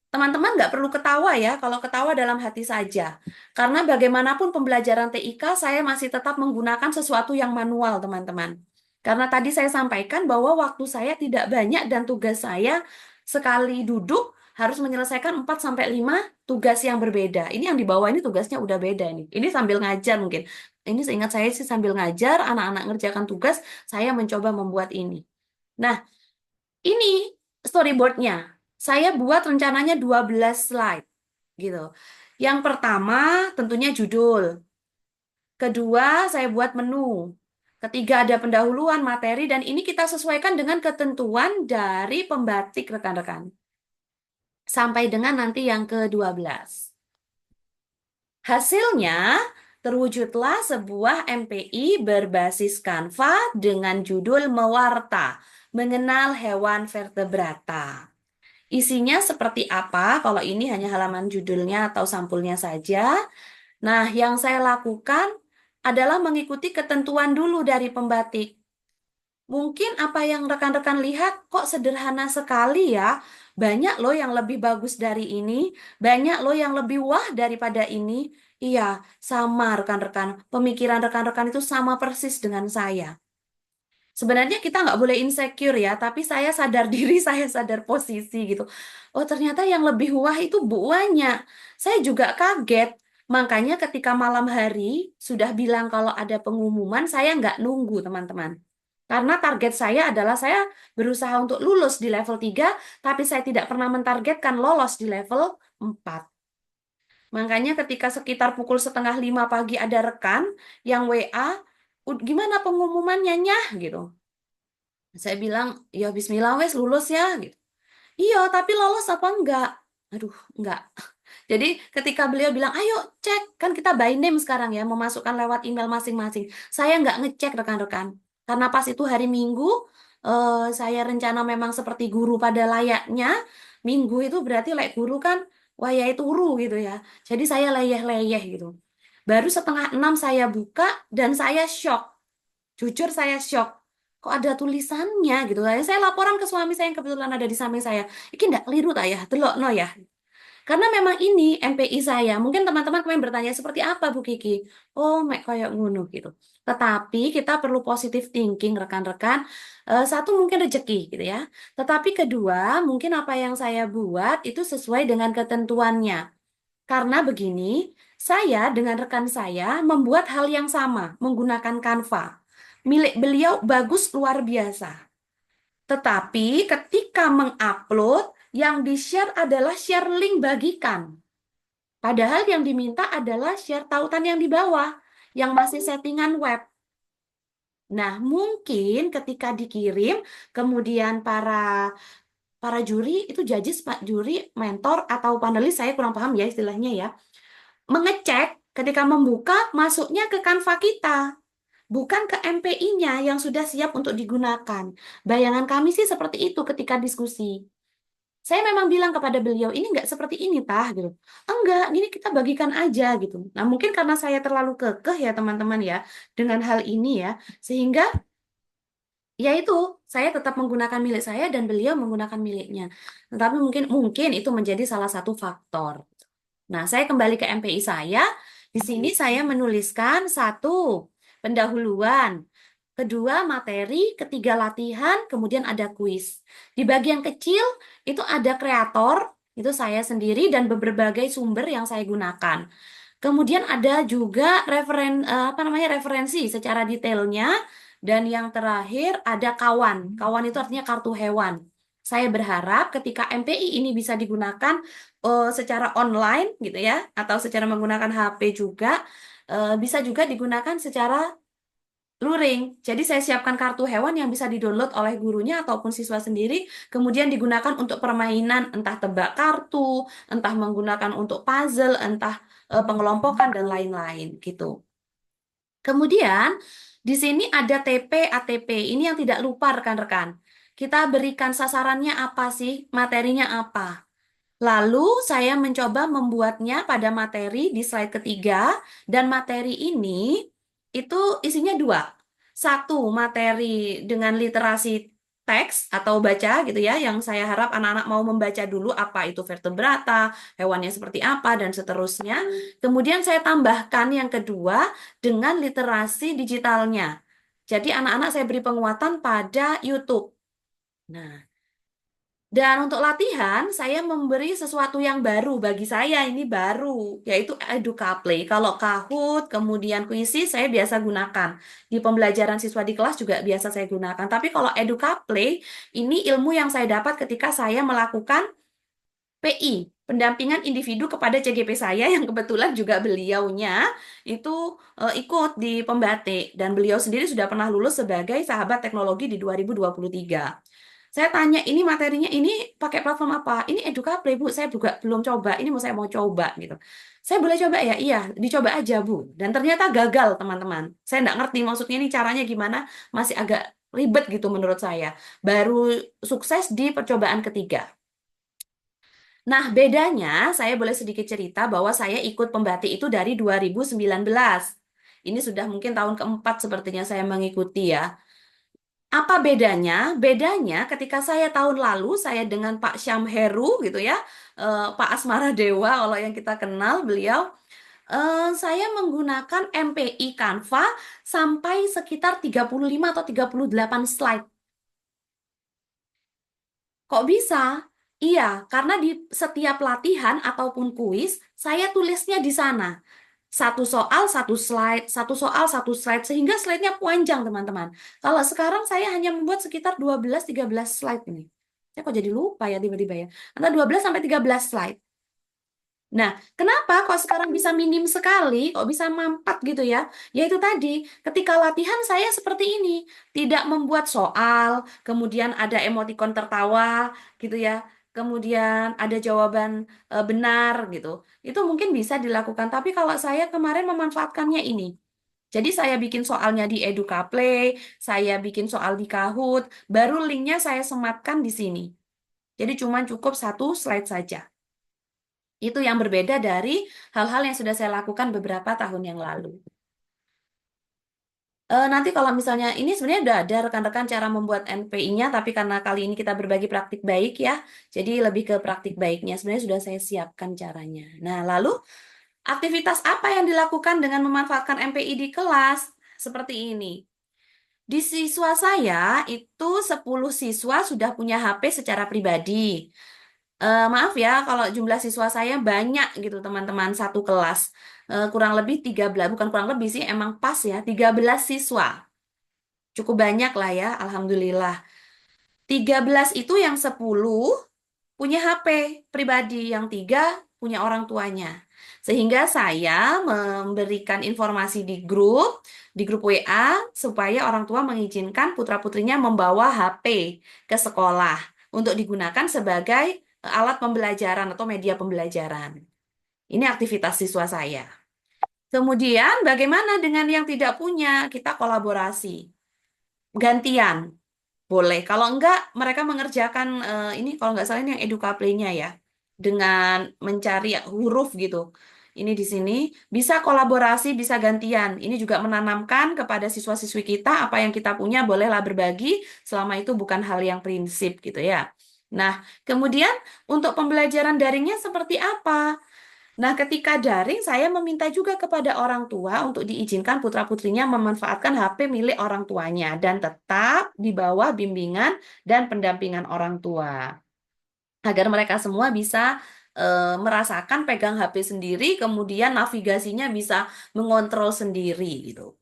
Teman-teman nggak perlu ketawa ya, kalau ketawa dalam hati saja. Karena bagaimanapun pembelajaran TIK, saya masih tetap menggunakan sesuatu yang manual, teman-teman. Karena tadi saya sampaikan bahwa waktu saya tidak banyak dan tugas saya sekali duduk harus menyelesaikan 4-5 tugas yang berbeda. Ini yang di bawah ini tugasnya udah beda nih. Ini sambil ngajar mungkin. Ini seingat saya sih sambil ngajar, anak-anak ngerjakan tugas, saya mencoba membuat ini. Nah, ini storyboardnya. Saya buat rencananya 12 slide. Gitu. Yang pertama tentunya judul. Kedua, saya buat menu. Ketiga, ada pendahuluan materi, dan ini kita sesuaikan dengan ketentuan dari pembatik rekan-rekan. Sampai dengan nanti yang ke-12. Hasilnya, terwujudlah sebuah MPI berbasis Canva dengan judul Mewarta, mengenal hewan vertebrata. Isinya seperti apa? Kalau ini hanya halaman judulnya atau sampulnya saja. Nah, yang saya lakukan adalah mengikuti ketentuan dulu dari pembatik. Mungkin apa yang rekan-rekan lihat kok sederhana sekali ya. Banyak loh yang lebih bagus dari ini, banyak loh yang lebih wah daripada ini. Iya, sama rekan-rekan. Pemikiran rekan-rekan itu sama persis dengan saya. Sebenarnya kita nggak boleh insecure ya, tapi saya sadar diri, saya sadar posisi gitu. Oh ternyata yang lebih wah itu buahnya. Saya juga kaget. Makanya ketika malam hari sudah bilang kalau ada pengumuman, saya nggak nunggu teman-teman. Karena target saya adalah saya berusaha untuk lulus di level 3, tapi saya tidak pernah mentargetkan lolos di level 4. Makanya ketika sekitar pukul 4:30 pagi ada rekan yang WA, Gimana pengumumannya, Nyah?" gitu. Saya bilang, "Ya bismillah wes lulus ya." gitu. "Iya, tapi lolos apa enggak?" Aduh, enggak. Jadi ketika beliau bilang, "Ayo cek," kan kita by name sekarang ya, memasukkan lewat email masing-masing. Saya enggak ngecek rekan-rekan. Karena pas itu hari Minggu, saya rencana memang seperti guru pada layaknya. Minggu itu berarti lek guru kan, wah ya itu turu gitu ya. Jadi saya leyeh-leyeh gitu. Baru 5:30 saya buka dan saya shock. Jujur saya shock. Kok ada tulisannya gitu. Saya laporan ke suami saya yang kebetulan ada di samping saya. Iki ndak keliru tak ya? Delok no ya. Karena memang ini MPI saya. Mungkin teman-teman kemarin bertanya seperti apa Bu Kiki? Oh, mek kayak ngono gitu. Tetapi kita perlu positive thinking rekan-rekan. Satu mungkin rezeki gitu ya. Tetapi kedua, mungkin apa yang saya buat itu sesuai dengan ketentuannya. Karena begini, saya dengan rekan saya membuat hal yang sama menggunakan Canva. Milik beliau bagus luar biasa. Tetapi ketika mengupload, yang di-share adalah share link bagikan. Padahal yang diminta adalah share tautan yang di bawah, yang masih settingan web. Nah, mungkin ketika dikirim, kemudian para juri, itu judges, Pak juri, mentor, atau panelis, saya kurang paham ya istilahnya ya, mengecek ketika membuka, masuknya ke Canva kita. Bukan ke MPI-nya yang sudah siap untuk digunakan. Bayangan kami sih seperti itu ketika diskusi. Saya memang bilang kepada beliau, ini nggak seperti ini, Tah, gitu. Enggak, ini kita bagikan aja, gitu. Nah, mungkin karena saya terlalu kekeh ya, teman-teman ya, dengan hal ini ya, sehingga ya itu, saya tetap menggunakan milik saya dan beliau menggunakan miliknya. Tetapi mungkin itu menjadi salah satu faktor. Nah, saya kembali ke MPI saya. Di sini saya menuliskan satu, pendahuluan. Kedua, materi. Ketiga, latihan. Kemudian ada kuis. Di bagian kecil, itu ada kreator. Itu saya sendiri dan berbagai sumber yang saya gunakan. Kemudian ada juga referensi secara detailnya. Dan yang terakhir ada kawan. Kawan itu artinya kartu hewan. Saya berharap ketika MPI ini bisa digunakan secara online gitu ya, atau secara menggunakan HP juga, bisa juga digunakan secara luring. Jadi saya siapkan kartu hewan yang bisa didownload oleh gurunya ataupun siswa sendiri, kemudian digunakan untuk permainan, entah tebak kartu, entah menggunakan untuk puzzle, entah pengelompokan dan lain-lain gitu. Kemudian di sini ada TP, ATP. Ini yang tidak lupa rekan-rekan. Kita berikan sasarannya apa sih? Materinya apa? Lalu saya mencoba membuatnya pada materi di slide ketiga, dan materi ini itu isinya dua. Satu, materi dengan literasi teks atau baca gitu ya, yang saya harap anak-anak mau membaca dulu apa itu vertebrata, hewannya seperti apa, dan seterusnya. Kemudian saya tambahkan yang kedua dengan literasi digitalnya. Jadi anak-anak saya beri penguatan pada YouTube. Nah, dan untuk latihan, saya memberi sesuatu yang baru bagi saya, ini baru, yaitu EducaPlay. Kalau Kahoot, kemudian Quizy, saya biasa gunakan. Di pembelajaran siswa di kelas juga biasa saya gunakan. Tapi kalau EducaPlay, ini ilmu yang saya dapat ketika saya melakukan PI, pendampingan individu kepada CGP saya, yang kebetulan juga beliaunya itu ikut di Pembatik. Dan beliau sendiri sudah pernah lulus sebagai sahabat teknologi di 2023. Saya tanya, ini materinya ini pakai platform apa? Ini EducaPlay, Bu. Saya juga belum coba. Ini saya mau coba gitu. Saya boleh coba ya? Iya, dicoba aja, Bu. Dan ternyata gagal, teman-teman. Saya nggak ngerti maksudnya ini caranya gimana. Masih agak ribet gitu menurut saya. Baru sukses di percobaan ketiga. Nah, bedanya saya boleh sedikit cerita bahwa saya ikut Pembatik itu dari 2019. Ini sudah mungkin tahun keempat sepertinya saya mengikuti ya. Apa bedanya? Bedanya ketika saya tahun lalu, saya dengan Pak Syam Heru gitu ya, Pak Asmara Dewa, kalau yang kita kenal beliau, Saya menggunakan MPI Canva sampai sekitar 35 atau 38 slide. Kok bisa? Iya, karena di setiap latihan ataupun kuis, saya tulisnya di sana. Satu soal, satu slide, satu soal, satu slide, sehingga slide-nya panjang, teman-teman. Kalau sekarang saya hanya membuat sekitar 12-13 slide ini. Saya kok jadi lupa ya tiba-tiba ya. Antara 12 sampai 13 slide. Nah, kenapa kok sekarang bisa minim sekali, kok bisa mampat gitu ya? Yaitu tadi, ketika latihan saya seperti ini, tidak membuat soal, kemudian ada emotikon tertawa gitu ya, kemudian ada jawaban benar gitu. Itu mungkin bisa dilakukan, tapi kalau saya kemarin memanfaatkannya ini. Jadi saya bikin soalnya di Edukaplay, saya bikin soal di Kahoot, baru linknya saya sematkan di sini. Jadi cuma cukup satu slide saja. Itu yang berbeda dari hal-hal yang sudah saya lakukan beberapa tahun yang lalu. Nanti kalau misalnya ini sebenarnya udah ada rekan-rekan cara membuat NPI-nya, tapi karena kali ini kita berbagi praktik baik ya, jadi lebih ke praktik baiknya. Sebenarnya sudah saya siapkan caranya. Nah, lalu aktivitas apa yang dilakukan dengan memanfaatkan MPI di kelas? Seperti ini. Di siswa saya itu 10 siswa sudah punya HP secara pribadi. Maaf ya, kalau jumlah siswa saya banyak gitu teman-teman satu kelas. Kurang lebih 13, bukan kurang lebih sih, emang pas ya, 13 siswa. Cukup banyak lah ya, Alhamdulillah. 13 itu yang 10 punya HP pribadi, yang 3 punya orang tuanya. Sehingga saya memberikan informasi di grup WA, supaya orang tua mengizinkan putra-putrinya membawa HP ke sekolah untuk digunakan sebagai alat pembelajaran atau media pembelajaran. Ini aktivitas siswa saya. Kemudian bagaimana dengan yang tidak punya? Kita kolaborasi. Gantian. Boleh. Kalau enggak, mereka mengerjakan ini kalau nggak salah ini yang Edukaplay-nya ya. Dengan mencari huruf gitu. Ini di sini bisa kolaborasi, bisa gantian. Ini juga menanamkan kepada siswa-siswi kita apa yang kita punya bolehlah berbagi selama itu bukan hal yang prinsip gitu ya. Nah, kemudian untuk pembelajaran daringnya seperti apa? Nah, ketika daring, saya meminta juga kepada orang tua untuk diizinkan putra-putrinya memanfaatkan HP milik orang tuanya dan tetap di bawah bimbingan dan pendampingan orang tua. Agar mereka semua bisa merasakan pegang HP sendiri, kemudian navigasinya bisa mengontrol sendiri gitu.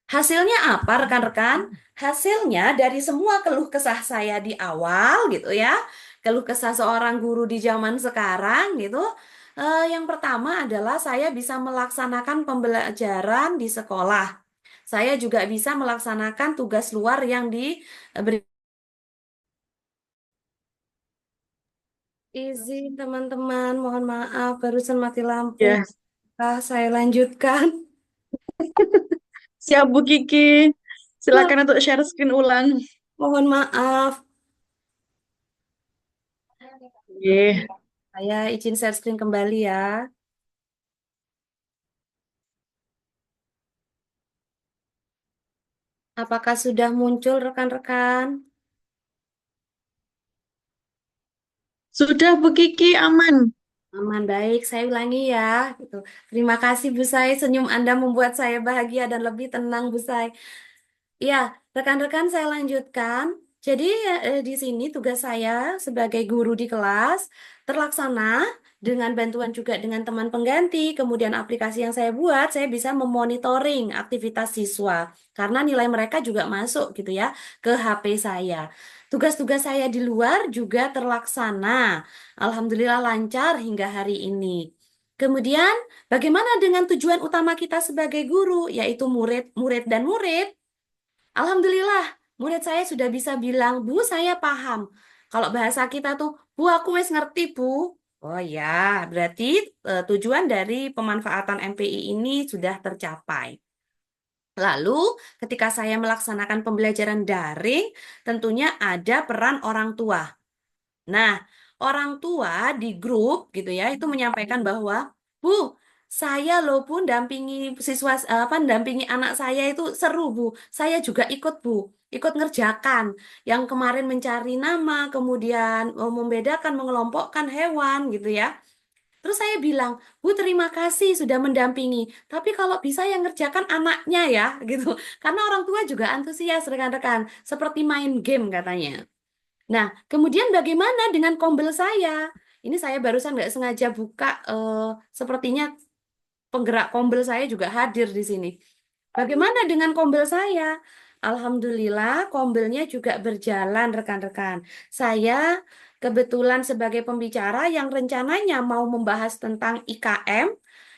Hasilnya apa, rekan-rekan? Hasilnya dari semua keluh kesah saya di awal gitu ya, keluh kesah seorang guru di zaman sekarang gitu. Yang pertama adalah saya bisa melaksanakan pembelajaran di sekolah. Saya juga bisa melaksanakan tugas luar yang diberi. Izin teman-teman, mohon maaf barusan mati lampu. Ya, Saya lanjutkan. siap Bu Kiki. Wah, Silakan untuk share screen ulang. mohon maaf. Oke. Saya izin share screen kembali ya. Apakah sudah muncul rekan-rekan? Sudah Bu Kiki aman. Aman, baik. Saya ulangi ya. Gitu. Terima kasih Bu Sai. Senyum Anda membuat saya bahagia dan lebih tenang Bu Sai. Ya, rekan-rekan saya lanjutkan. Jadi di sini tugas saya sebagai guru di kelas terlaksana dengan bantuan juga dengan teman pengganti. Kemudian aplikasi yang saya buat, saya bisa memonitoring aktivitas siswa karena nilai mereka juga masuk gitu ya ke HP saya. Tugas-tugas saya di luar juga terlaksana. Alhamdulillah lancar hingga hari ini. Kemudian, bagaimana dengan tujuan utama kita sebagai guru, yaitu murid dan murid? Alhamdulillah, murid saya sudah bisa bilang, Bu, saya paham. Kalau bahasa kita tuh, Bu, aku wes ngerti, Bu. Oh ya, berarti tujuan dari pemanfaatan MPI ini sudah tercapai. Lalu, ketika saya melaksanakan pembelajaran daring, tentunya ada peran orang tua. Nah, orang tua di grup gitu ya, itu menyampaikan bahwa, Bu, saya loh pun dampingi siswa dampingi anak saya itu seru, Bu. Saya juga ikut, Bu. Ikut ngerjakan. Yang kemarin mencari nama, kemudian membedakan, mengelompokkan hewan gitu ya. Terus saya bilang, Bu terima kasih sudah mendampingi. Tapi kalau bisa yang ngerjakan anaknya ya gitu. Karena orang tua juga antusias rekan-rekan. Seperti main game katanya. Nah, kemudian bagaimana dengan kombel saya? Ini saya barusan nggak sengaja buka, sepertinya penggerak kombel saya juga hadir di sini. Bagaimana dengan kombel saya? Alhamdulillah, kombelnya juga berjalan, rekan-rekan. Saya kebetulan sebagai pembicara yang rencananya mau membahas tentang IKM,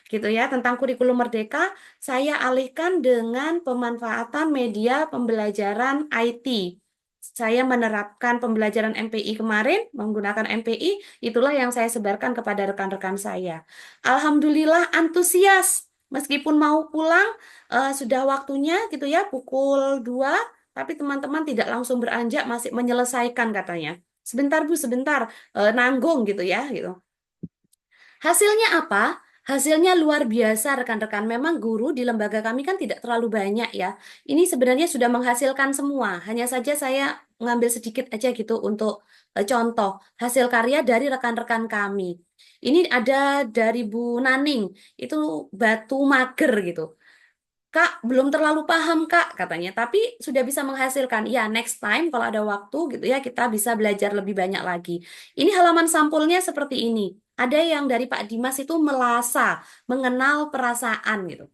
gitu ya, tentang kurikulum merdeka, saya alihkan dengan pemanfaatan media pembelajaran IT. Saya menerapkan pembelajaran MPI kemarin, menggunakan MPI, itulah yang saya sebarkan kepada rekan-rekan saya. Alhamdulillah antusias, meskipun mau pulang, sudah waktunya gitu ya, pukul 2, tapi teman-teman tidak langsung beranjak, masih menyelesaikan katanya. Sebentar Bu, sebentar, nanggung gitu ya, gitu. Hasilnya apa? Hasilnya luar biasa rekan-rekan. Memang guru di lembaga kami kan tidak terlalu banyak ya. Ini sebenarnya sudah menghasilkan semua. Hanya saja saya mengambil sedikit aja gitu untuk contoh hasil karya dari rekan-rekan kami. Ini ada dari Bu Naning, itu batu mager gitu. Kak, belum terlalu paham Kak katanya, tapi sudah bisa menghasilkan. Ya, next time kalau ada waktu gitu ya, kita bisa belajar lebih banyak lagi. Ini halaman sampulnya seperti ini. Ada yang dari Pak Dimas itu melasa, mengenal perasaan gitu.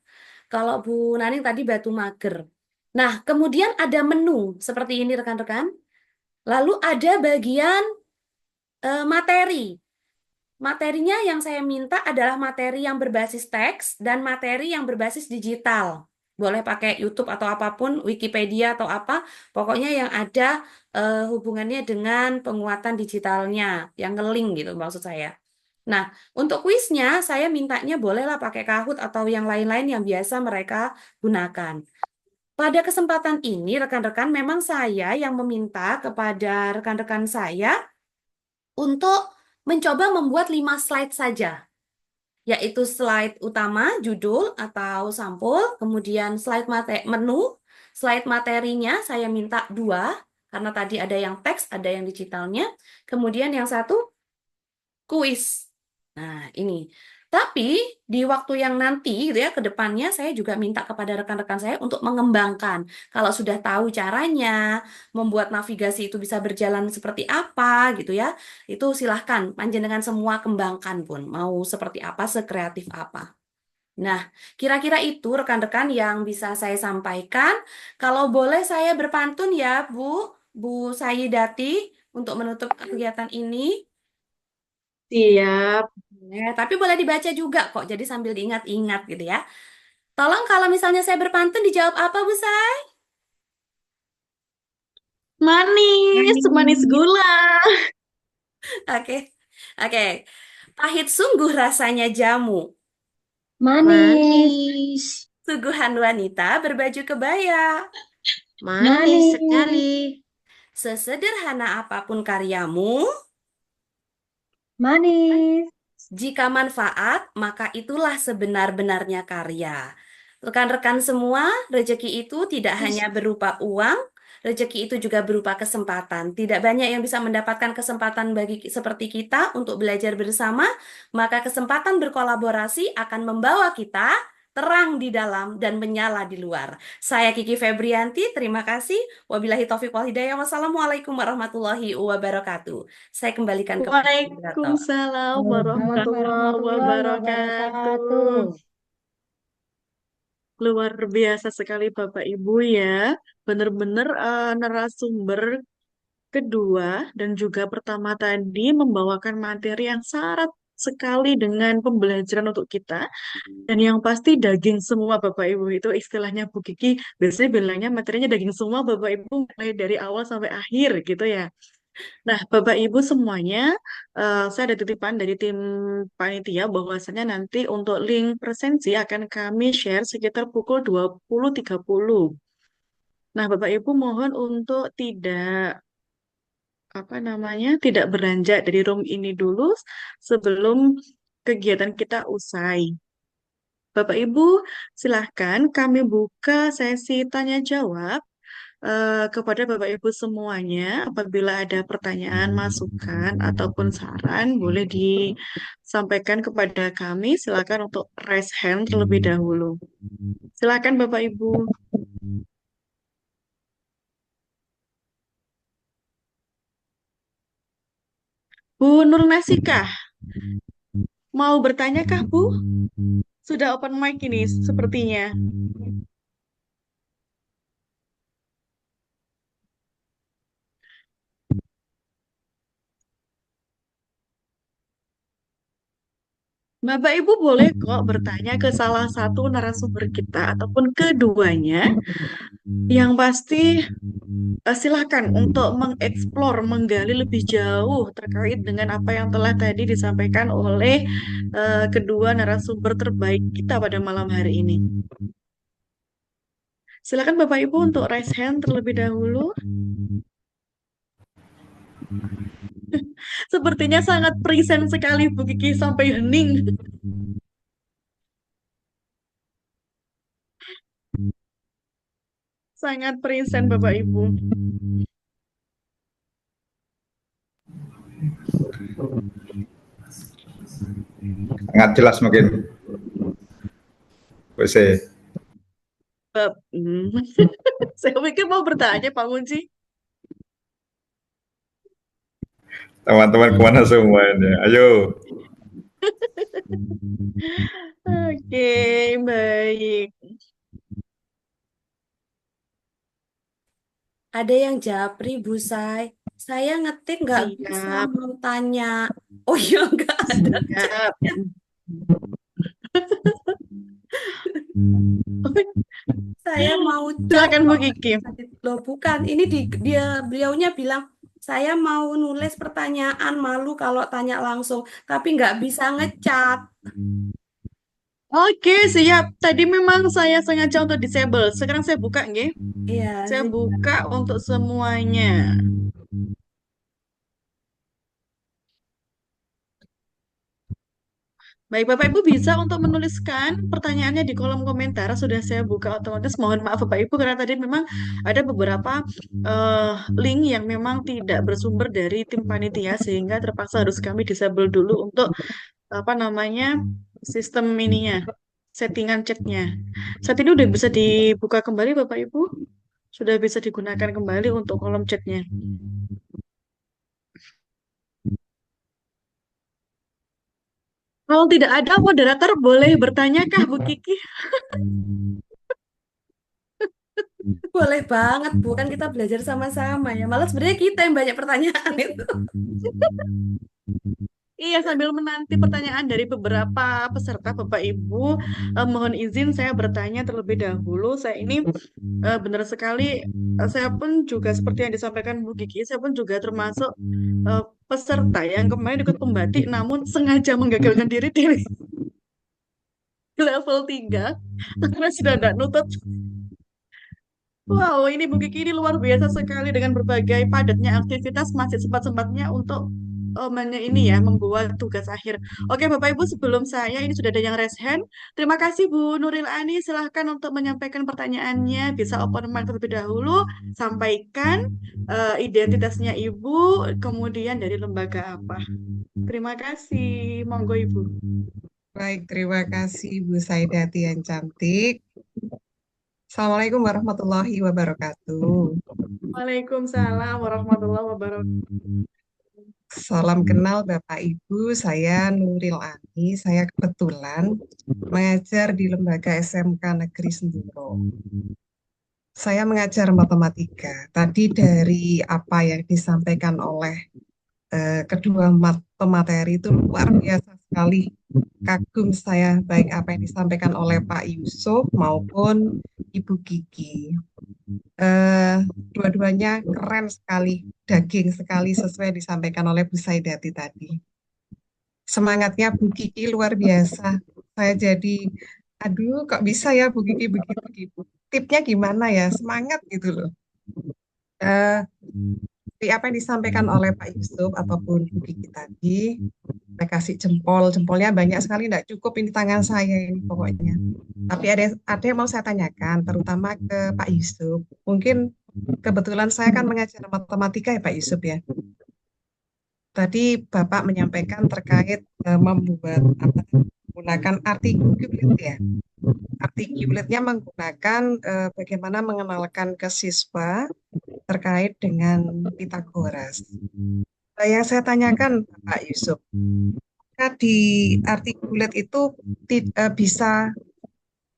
Kalau Bu Naning tadi batu mager. Nah, kemudian ada menu seperti ini rekan-rekan. Lalu ada bagian materi. Materinya yang saya minta adalah materi yang berbasis teks dan materi yang berbasis digital. Boleh pakai YouTube atau apapun, Wikipedia atau apa, pokoknya yang ada hubungannya dengan penguatan digitalnya, yang ngeling gitu maksud saya. Nah, untuk kuisnya saya mintanya bolehlah pakai Kahoot atau yang lain-lain yang biasa mereka gunakan. Pada kesempatan ini, rekan-rekan, memang saya yang meminta kepada rekan-rekan saya untuk mencoba membuat 5 slide saja, yaitu slide utama, judul atau sampul, kemudian slide menu, slide materinya saya minta 2, karena tadi ada yang teks, ada yang digitalnya, kemudian yang satu, kuis. Nah, ini. Tapi di waktu yang nanti gitu ya ke depannya saya juga minta kepada rekan-rekan saya untuk mengembangkan. Kalau sudah tahu caranya, membuat navigasi itu bisa berjalan seperti apa gitu ya. Itu silahkan panjenengan semua kembangkan pun. Mau seperti apa, sekreatif apa. Nah, kira-kira itu rekan-rekan yang bisa saya sampaikan. Kalau boleh saya berpantun ya, Bu Sayidati untuk menutup kegiatan ini. Siap. Tapi boleh dibaca juga kok, jadi sambil diingat-ingat gitu ya. Tolong kalau misalnya saya berpantun dijawab apa, Bu Say? Manis, manis gula. Oke, oke. Pahit sungguh rasanya jamu, Manis, suguhan wanita berbaju kebaya. manis sekali, Sesederhana apapun karyamu, manis. jika manfaat, maka itulah sebenar-benarnya karya. Rekan-rekan semua, rezeki itu tidak hanya berupa uang, rezeki itu juga berupa kesempatan. Tidak banyak yang bisa mendapatkan kesempatan bagi seperti kita untuk belajar bersama, maka kesempatan berkolaborasi akan membawa kita terang di dalam dan menyala di luar. Saya Kiki Febrianti, terima kasih. Wabillahi taufiq wal hidayah. Wassalamualaikum warahmatullahi wabarakatuh. Saya kembalikan kepada moderator. Waalaikumsalam Waalaikumsalam warahmatullahi warahmatullahi wabarakatuh. wabarakatuh. Luar biasa sekali Bapak Ibu ya. Benar-benar narasumber kedua dan juga pertama tadi membawakan materi yang syarat sekali dengan pembelajaran untuk kita. Dan yang pasti daging semua Bapak Ibu, itu istilahnya Bu Kiki biasanya bilangnya materinya daging semua Bapak Ibu, mulai dari awal sampai akhir gitu ya. Nah, Bapak Ibu semuanya, saya ada titipan dari tim panitia bahwasanya nanti untuk link presensi akan kami share sekitar pukul 20.30. Nah, Bapak Ibu mohon untuk tidak beranjak dari room ini dulu sebelum kegiatan kita usai. Bapak Ibu, silahkan kami buka sesi tanya jawab. kepada Bapak Ibu semuanya, apabila ada pertanyaan, masukan, ataupun saran, boleh disampaikan kepada kami. Silakan untuk raise hand terlebih dahulu. Silakan Bapak Ibu. Bu Nur Nasikah, mau bertanyakah Bu? Sudah open mic ini sepertinya. Bapak Ibu boleh kok bertanya ke salah satu narasumber kita ataupun keduanya. Yang pasti silahkan untuk mengeksplor, menggali lebih jauh terkait dengan apa yang telah tadi disampaikan oleh kedua narasumber terbaik kita pada malam hari ini. Silakan Bapak Ibu untuk raise hand terlebih dahulu. Sepertinya sangat present sekali Bu Kiki sampai hening. Sangat present Bapak Ibu. Sangat jelas mungkin. Bisa. Saya pikir mau bertanya Pak Munci. Teman-teman kemana semuanya? Ayo. Oke, baik. Ada yang japri, Bu Say. Saya ngetik nggak bisa mau tanya. Oh iya, nggak ada. Saya mau silakan Bu Kiki. Loh, bukan. Ini beliaunya bilang, saya mau nulis pertanyaan, malu kalau tanya langsung, tapi nggak bisa ngecat. Oke, siap. Tadi memang saya sengaja untuk disable. Sekarang saya buka, nggih. Iya. Saya buka untuk semuanya. Baik, Bapak Ibu bisa untuk menuliskan pertanyaannya di kolom komentar. Sudah saya buka otomatis. Mohon maaf Bapak Ibu karena tadi memang ada beberapa link yang memang tidak bersumber dari tim panitia sehingga terpaksa harus kami disable dulu untuk sistem ininya, settingan chatnya. Saat ini udah bisa dibuka kembali Bapak Ibu. Sudah bisa digunakan kembali untuk kolom chatnya. Kalau tidak ada moderator, boleh bertanyakah Bu Kiki? Boleh banget, Bu. Kan kita belajar sama-sama ya. Malah sebenarnya kita yang banyak pertanyaan itu. Iya, sambil menanti pertanyaan dari beberapa peserta Bapak Ibu, mohon izin saya bertanya terlebih dahulu. Saya ini benar sekali, saya pun juga seperti yang disampaikan Bu Kiki, saya pun juga termasuk peserta yang kemarin ikut pembatik namun sengaja menggagalkan diri dari level 3 karena sudah tidak nutut. Wow, ini Bu Kiki ini luar biasa sekali dengan berbagai padatnya aktivitas masih sempat-sempatnya untuk membuat tugas akhir. Oke, Bapak Ibu, sebelum saya ini sudah ada yang raise hand. Terima kasih Bu Nuril Ani. Silahkan untuk menyampaikan pertanyaannya. Bisa open mic terlebih dahulu. Sampaikan identitasnya Ibu, kemudian dari lembaga apa. Terima kasih. Monggo Ibu. Baik, terima kasih Bu Saidati yang cantik. Assalamualaikum warahmatullahi wabarakatuh. Waalaikumsalam warahmatullahi wabarakatuh. Salam kenal Bapak Ibu, saya Nuril Ani. Saya kebetulan mengajar di Lembaga SMK Negeri Senduro. Saya mengajar matematika. Tadi dari apa yang disampaikan oleh kedua pemateri itu luar biasa sekali. Kagum saya baik apa yang disampaikan oleh Pak Yusuf maupun Ibu Kiki. Dua-duanya keren sekali, daging sekali sesuai disampaikan oleh Bu Saidati tadi. Semangatnya Bu Kiki luar biasa. Saya jadi, aduh kok bisa ya Bu Kiki begitu-begitu. Tipnya gimana ya, semangat gitu loh. Seperti apa yang disampaikan oleh Pak Yusuf ataupun Bu Kiki tadi, saya kasih jempolnya banyak sekali, tidak cukup ini tangan saya ini pokoknya. Tapi ada yang mau saya tanyakan, terutama ke Pak Yusuf. Mungkin Kebetulan saya kan mengajar matematika ya Pak Yusuf ya. Tadi Bapak menyampaikan terkait membuat apa, menggunakan artikulat ya. Artikulatnya menggunakan bagaimana mengenalkan ke siswa terkait dengan Pitagoras. Yang saya tanyakan Pak Yusuf, apakah di artikulat itu bisa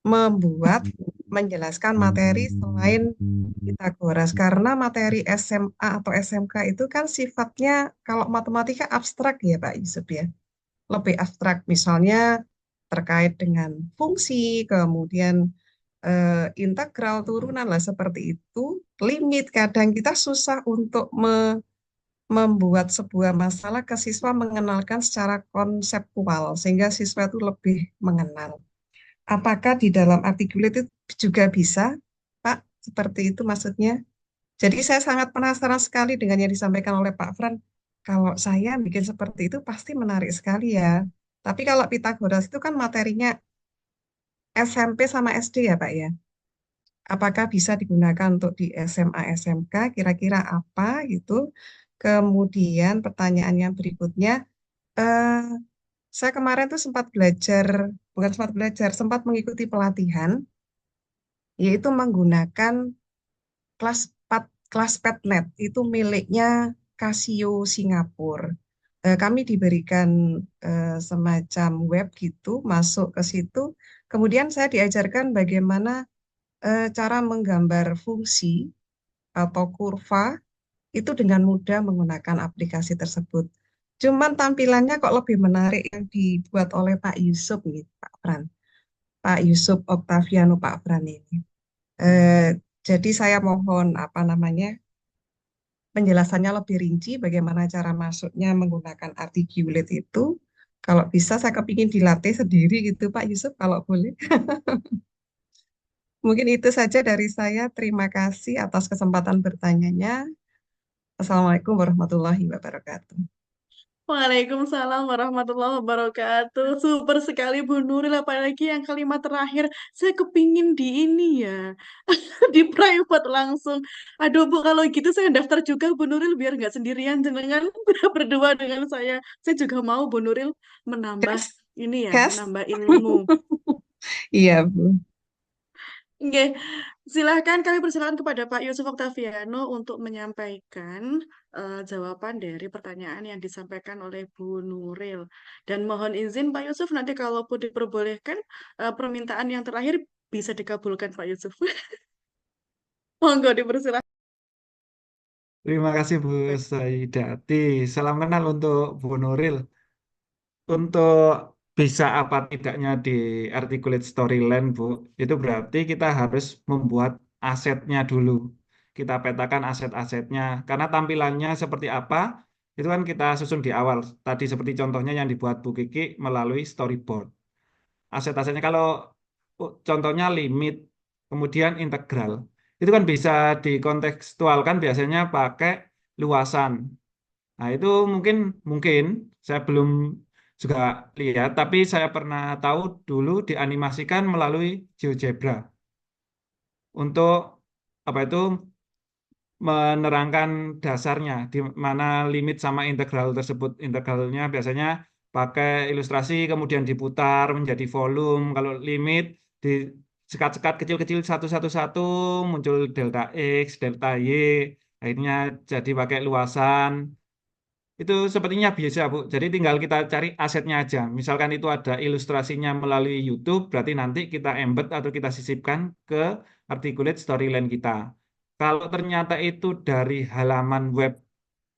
membuat menjelaskan materi selain Pitagoras karena materi SMA atau SMK itu kan sifatnya kalau matematika abstrak ya Pak Yusuf ya, lebih abstrak misalnya terkait dengan fungsi, kemudian integral turunan lah seperti itu, limit kadang kita susah untuk membuat sebuah masalah ke siswa mengenalkan secara konseptual sehingga siswa itu lebih mengenal. Apakah di dalam articulate itu juga bisa, Pak? Seperti itu maksudnya. Jadi saya sangat penasaran sekali dengan yang disampaikan oleh Pak Fran. Kalau saya bikin seperti itu pasti menarik sekali ya. Tapi kalau Pitagoras itu kan materinya SMP sama SD ya Pak ya. Apakah bisa digunakan untuk di SMA SMK? Kira-kira apa gitu? Kemudian pertanyaan yang berikutnya, eh, saya kemarin tuh sempat belajar, bukan sempat belajar, sempat mengikuti pelatihan, yaitu menggunakan kelas kelas PetNet itu miliknya Casio Singapura. Kami diberikan semacam web gitu, masuk ke situ. Kemudian saya diajarkan bagaimana cara menggambar fungsi atau kurva itu dengan mudah menggunakan aplikasi tersebut. Cuman tampilannya kok lebih menarik yang dibuat oleh Pak Yusuf nih, Pak Fran. Pak Yusuf Oktaviano Pak Fran ini. Eh, jadi saya mohon apa namanya penjelasannya lebih rinci bagaimana cara masuknya menggunakan articulate itu. Kalau bisa saya kepingin dilatih sendiri gitu Pak Yusuf kalau boleh. Mungkin itu saja dari saya. Terima kasih atas kesempatan bertanyanya. Assalamualaikum warahmatullahi wabarakatuh. Waalaikumsalam warahmatullahi wabarakatuh. Super sekali Bu Nuril, apalagi yang kalimat terakhir. Saya kepingin di ini ya, di private langsung. Aduh Bu, kalau gitu saya daftar juga Bu Nuril biar nggak sendirian jenengan berdua dengan saya. Saya juga mau Bu Nuril menambah Gas, ini ya, gas. menambah ilmu. Iya, Bu. Oke, silahkan kami persilakan kepada Pak Yusuf Oktaviano untuk menyampaikan jawaban dari pertanyaan yang disampaikan oleh Bu Nuril. Dan mohon izin Pak Yusuf, nanti kalaupun diperbolehkan, permintaan yang terakhir bisa dikabulkan Pak Yusuf. Monggo dipersilakan. Terima kasih Bu Saidati. Salam kenal untuk Bu Nuril. Untuk bisa apa tidaknya di articulate storyline, Bu, itu berarti kita harus membuat asetnya dulu. Kita petakan aset-asetnya. Karena tampilannya seperti apa, itu kan kita susun di awal. Tadi seperti contohnya yang dibuat Bu Kiki melalui storyboard. Aset-asetnya kalau contohnya limit, kemudian integral. Itu kan bisa dikontekstualkan biasanya pakai luasan. Nah, itu mungkin mungkin saya belum juga lihat, tapi saya pernah tahu dulu dianimasikan melalui GeoGebra untuk apa itu menerangkan dasarnya di mana limit sama integral tersebut. Integralnya biasanya pakai ilustrasi kemudian diputar menjadi volume. Kalau limit di sekat-sekat kecil-kecil satu-satu muncul delta X, delta Y, akhirnya jadi pakai luasan. Itu sepertinya bisa, Bu. Jadi tinggal kita cari asetnya aja. Misalkan itu ada ilustrasinya melalui YouTube, berarti nanti kita embed atau kita sisipkan ke articulate storyline kita. Kalau ternyata itu dari halaman web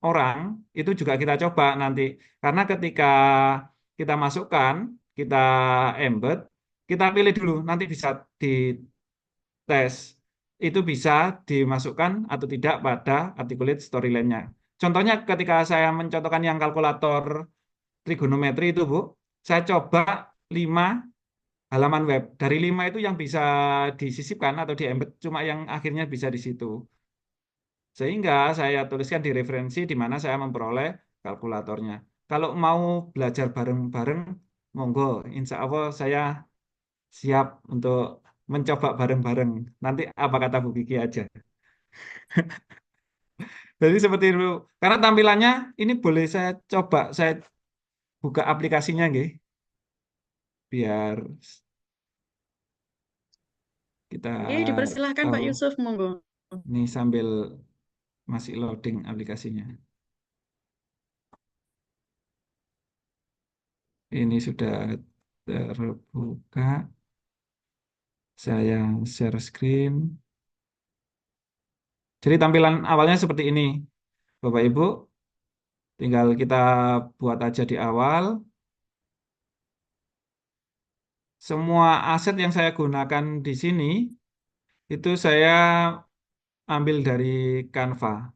orang, itu juga kita coba nanti. Karena ketika kita masukkan, kita embed, kita pilih dulu, nanti bisa dites. Itu bisa dimasukkan atau tidak pada articulate storyline-nya. Contohnya ketika saya mencontohkan yang kalkulator trigonometri itu, Bu, saya coba 5 halaman web. Dari 5 itu yang bisa disisipkan atau di-embed cuma yang akhirnya bisa di situ. Sehingga saya tuliskan di referensi di mana saya memperoleh kalkulatornya. Kalau mau belajar bareng-bareng, monggo, insya Allah saya siap untuk mencoba bareng-bareng. Nanti apa kata Bu Kiki aja. Jadi seperti itu. Karena tampilannya ini boleh saya coba, saya buka aplikasinya nggih, biar kita Oke, dipersilahkan Pak tahu. Yusuf, monggo. Ini sambil masih loading aplikasinya. Ini sudah terbuka. Saya share screen. Jadi tampilan awalnya seperti ini. Bapak Ibu, tinggal kita buat aja di awal. Semua aset yang saya gunakan di sini itu saya ambil dari Canva.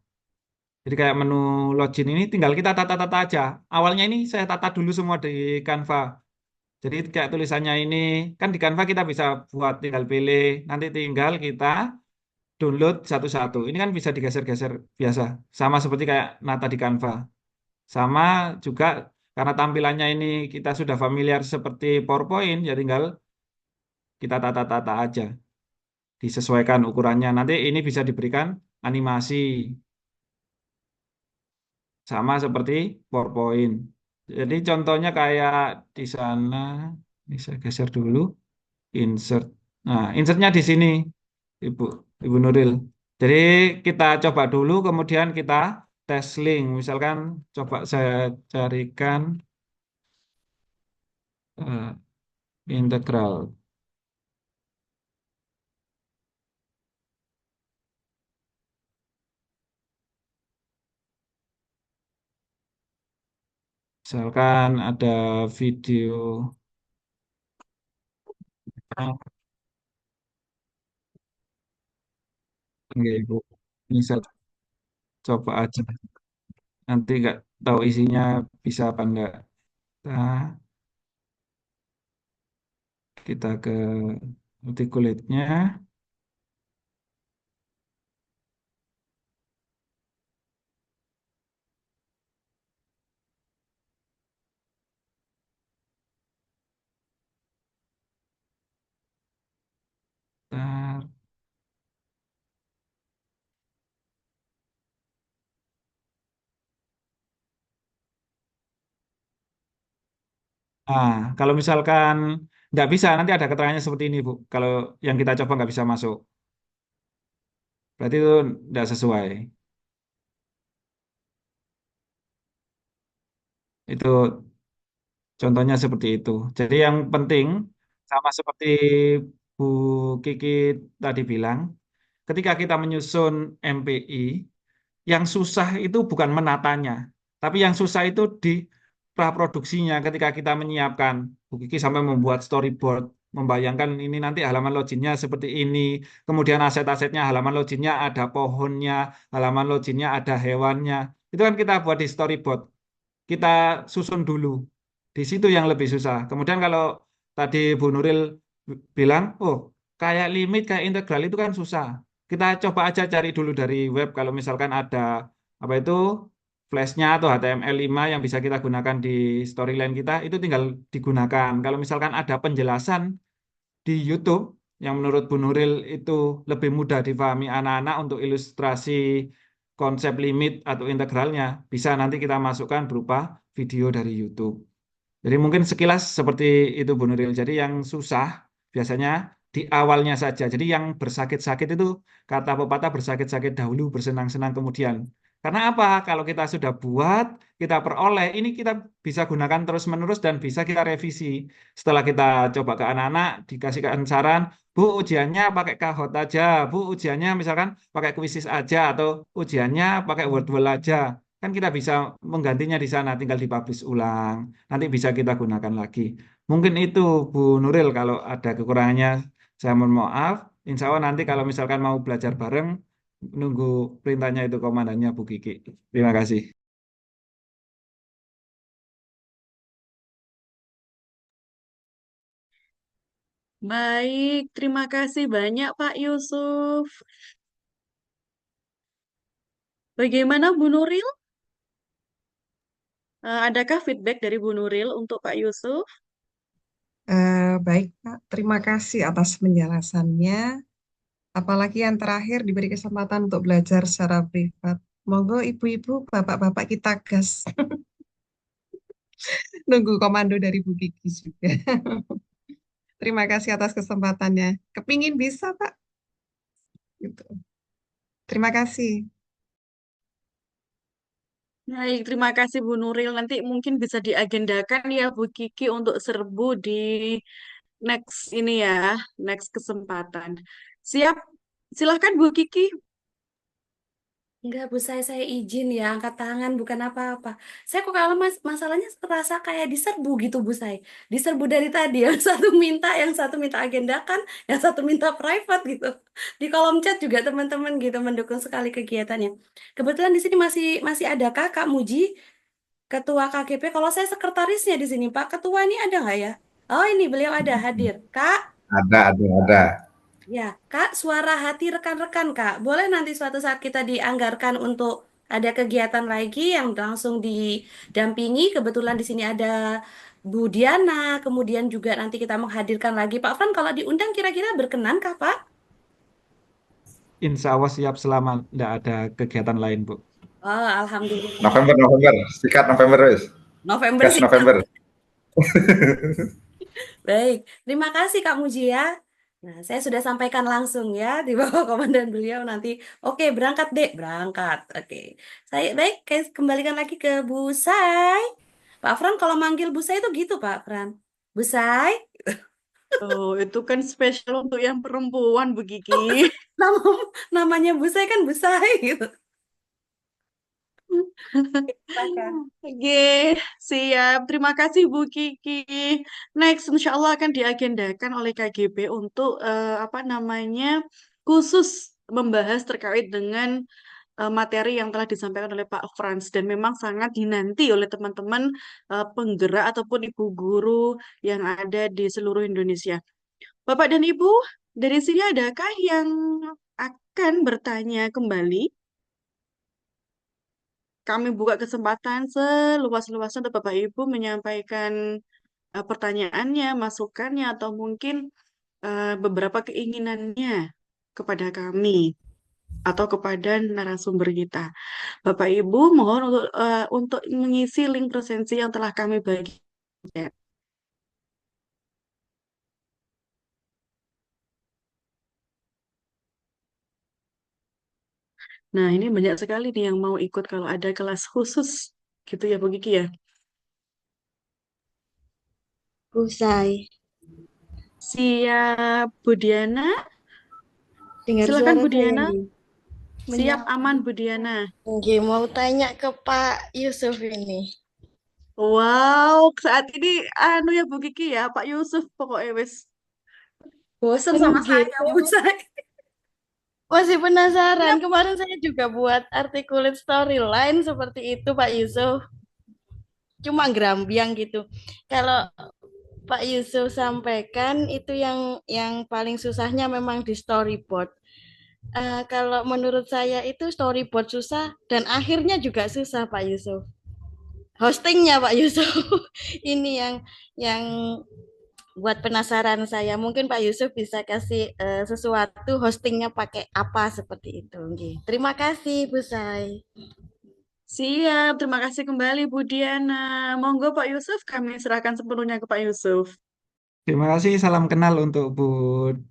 Jadi kayak menu login ini tinggal kita tata-tata aja. Awalnya ini saya tata dulu semua di Canva. Jadi kayak tulisannya ini, kan di Canva kita bisa buat tinggal pilih, nanti tinggal kita download satu-satu. Ini kan bisa digeser-geser biasa. Sama seperti kayak nata di Canva. Sama juga karena tampilannya ini kita sudah familiar seperti PowerPoint, ya tinggal kita tata-tata aja. Disesuaikan ukurannya. Nanti ini bisa diberikan animasi. Sama seperti PowerPoint. Jadi contohnya kayak di sana, ini saya geser dulu, insert. Nah, insertnya di sini, Ibu, Ibu Nuril. Jadi kita coba dulu, kemudian kita tes link. Misalkan coba saya carikan eh, integral. Misalkan ada video. Oh, oke, Ibu. Ini saya coba aja. Nanti nggak tahu isinya bisa apa enggak. Nah, kita ke articulate-nya. Bentar. Nah, kalau misalkan nggak bisa, nanti ada keterangannya seperti ini, Bu. Kalau yang kita coba nggak bisa masuk, berarti itu nggak sesuai. Itu contohnya seperti itu. Jadi yang penting, sama seperti Bu Kiki tadi bilang, ketika kita menyusun MPI, yang susah itu bukan menatanya, tapi yang susah itu di praproduksinya ketika kita menyiapkan. Bu Kiki sampai membuat storyboard, membayangkan ini nanti halaman loginnya seperti ini, kemudian aset-asetnya halaman loginnya ada pohonnya, halaman loginnya ada hewannya. Itu kan kita buat di storyboard, kita susun dulu. Di situ yang lebih susah. Kemudian kalau tadi Bu Nuril bilang, oh kayak limit, kayak integral itu kan susah. Kita coba aja cari dulu dari web kalau misalkan ada apa itu flashnya atau HTML5 yang bisa kita gunakan di storyline kita, itu tinggal digunakan. Kalau misalkan ada penjelasan di YouTube yang menurut Bu Nuril itu lebih mudah dipahami anak-anak untuk ilustrasi konsep limit atau integralnya, bisa nanti kita masukkan berupa video dari YouTube. Jadi mungkin sekilas seperti itu Bu Nuril. Jadi yang susah biasanya di awalnya saja. Jadi yang bersakit-sakit itu kata pepatah bersakit-sakit dahulu, bersenang-senang kemudian. Karena apa? Kalau kita sudah buat, kita peroleh, ini kita bisa gunakan terus-menerus dan bisa kita revisi. Setelah kita coba ke anak-anak, dikasihkan saran, Bu ujiannya pakai Kahoot aja, Bu ujiannya misalkan pakai Quizzes aja, atau ujiannya pakai Wordwall aja. Kan kita bisa menggantinya di sana, tinggal dipublish ulang. Nanti bisa kita gunakan lagi. Mungkin itu Bu Nuril, kalau ada kekurangannya saya mohon maaf. Insya Allah nanti kalau misalkan mau belajar bareng, nunggu perintahnya itu komandannya Bu Kiki. Terima kasih. Baik, terima kasih banyak Pak Yusuf. Bagaimana Bu Nuril? Adakah feedback dari Bu Nuril untuk Pak Yusuf? Baik, Pak. Terima kasih atas penjelasannya. Apalagi yang terakhir diberi kesempatan untuk belajar secara privat. Monggo ibu-ibu, bapak-bapak kita gas. Nunggu komando dari Bu Kiki juga. Terima kasih atas kesempatannya. Kepingin bisa, Pak. Gitu. Terima kasih. Baik, terima kasih Bu Nuril. Nanti mungkin bisa diagendakan ya Bu Kiki untuk serbu di next ini ya, next kesempatan. Siap? Silahkan Bu Kiki. Enggak, Bu, saya izin ya, angkat tangan bukan apa-apa. Saya kok kalau masalahnya terasa kayak diserbu gitu, Bu saya. Diserbu dari tadi, yang satu minta agendakan, yang satu minta private gitu. Di kolom chat juga teman-teman gitu mendukung sekali kegiatannya. Kebetulan di sini masih masih ada Kak Muji, Ketua KGP. Kalau saya sekretarisnya di sini, Pak. Ketua ini ada nggak ya? Oh, ini beliau ada hadir. Kak, Ada. ya, Kak, suara hati rekan-rekan, Kak. Boleh nanti suatu saat kita dianggarkan untuk ada kegiatan lagi yang langsung didampingi. Kebetulan di sini ada Bu Diana, kemudian juga nanti kita menghadirkan lagi Pak Fran. Kalau diundang kira-kira berkenan kah, Pak? Insya Allah siap selama tidak ada kegiatan lain, Bu. Oh, Alhamdulillah. November. Sikat November, wis. November Gas sih. November. Baik, terima kasih Kak Muji ya. Nah, saya sudah sampaikan langsung ya di bawah komandan beliau nanti. Oke, berangkat dek, berangkat. Oke, saya baik. Kembalikan lagi ke Bu Sai. Pak Fran kalau manggil Bu Sai itu gitu Pak Fran. Bu Sai, Oh, itu kan spesial untuk yang perempuan Bu Kiki. nama namanya Bu Sai kan Bu Sai gitu. Silakan. Oke, siap. Terima kasih Bu Kiki. Next, insya Allah akan diagendakan oleh KGB untuk apa namanya khusus membahas terkait dengan materi yang telah disampaikan oleh Pak Frans dan memang sangat dinanti oleh teman-teman penggerak ataupun ibu guru yang ada di seluruh Indonesia. Bapak dan Ibu, dari sini adakah yang akan bertanya kembali? Kami buka kesempatan seluas-luasnya untuk Bapak Ibu menyampaikan pertanyaannya, masukannya, atau mungkin beberapa keinginannya kepada kami atau kepada narasumber kita. Bapak Ibu, mohon untuk mengisi link presensi yang telah kami bagi. Nah, ini banyak sekali nih yang mau ikut kalau ada kelas khusus gitu ya, Bu Kiki ya. Usai. Siap, Bu Diana. Dengar Silakan suara Bu saya Diana. nih. Siap, aman Bu Diana. Oke, mau tanya ke Pak Yusuf ini. Wow, saat ini anu ya Bu Kiki ya, Pak Yusuf pokoknya wes. Bosen sama Oke, saya, Bu Sai. masih penasaran. Kemarin saya juga buat articulate storyline seperti itu, Pak Yusuf. Cuma gerambiang gitu. Kalau Pak Yusuf sampaikan itu yang paling susahnya memang di storyboard. Kalau menurut saya itu storyboard susah dan akhirnya juga susah, Pak Yusuf. Hostingnya Pak Yusuf ini yang buat penasaran saya. Mungkin Pak Yusuf bisa kasih sesuatu hostingnya pakai apa seperti itu. Nggih. Terima kasih Bu Sai. Siap, terima kasih kembali Bu Diana. Monggo Pak Yusuf, kami serahkan sepenuhnya ke Pak Yusuf. Terima kasih, salam kenal untuk Bu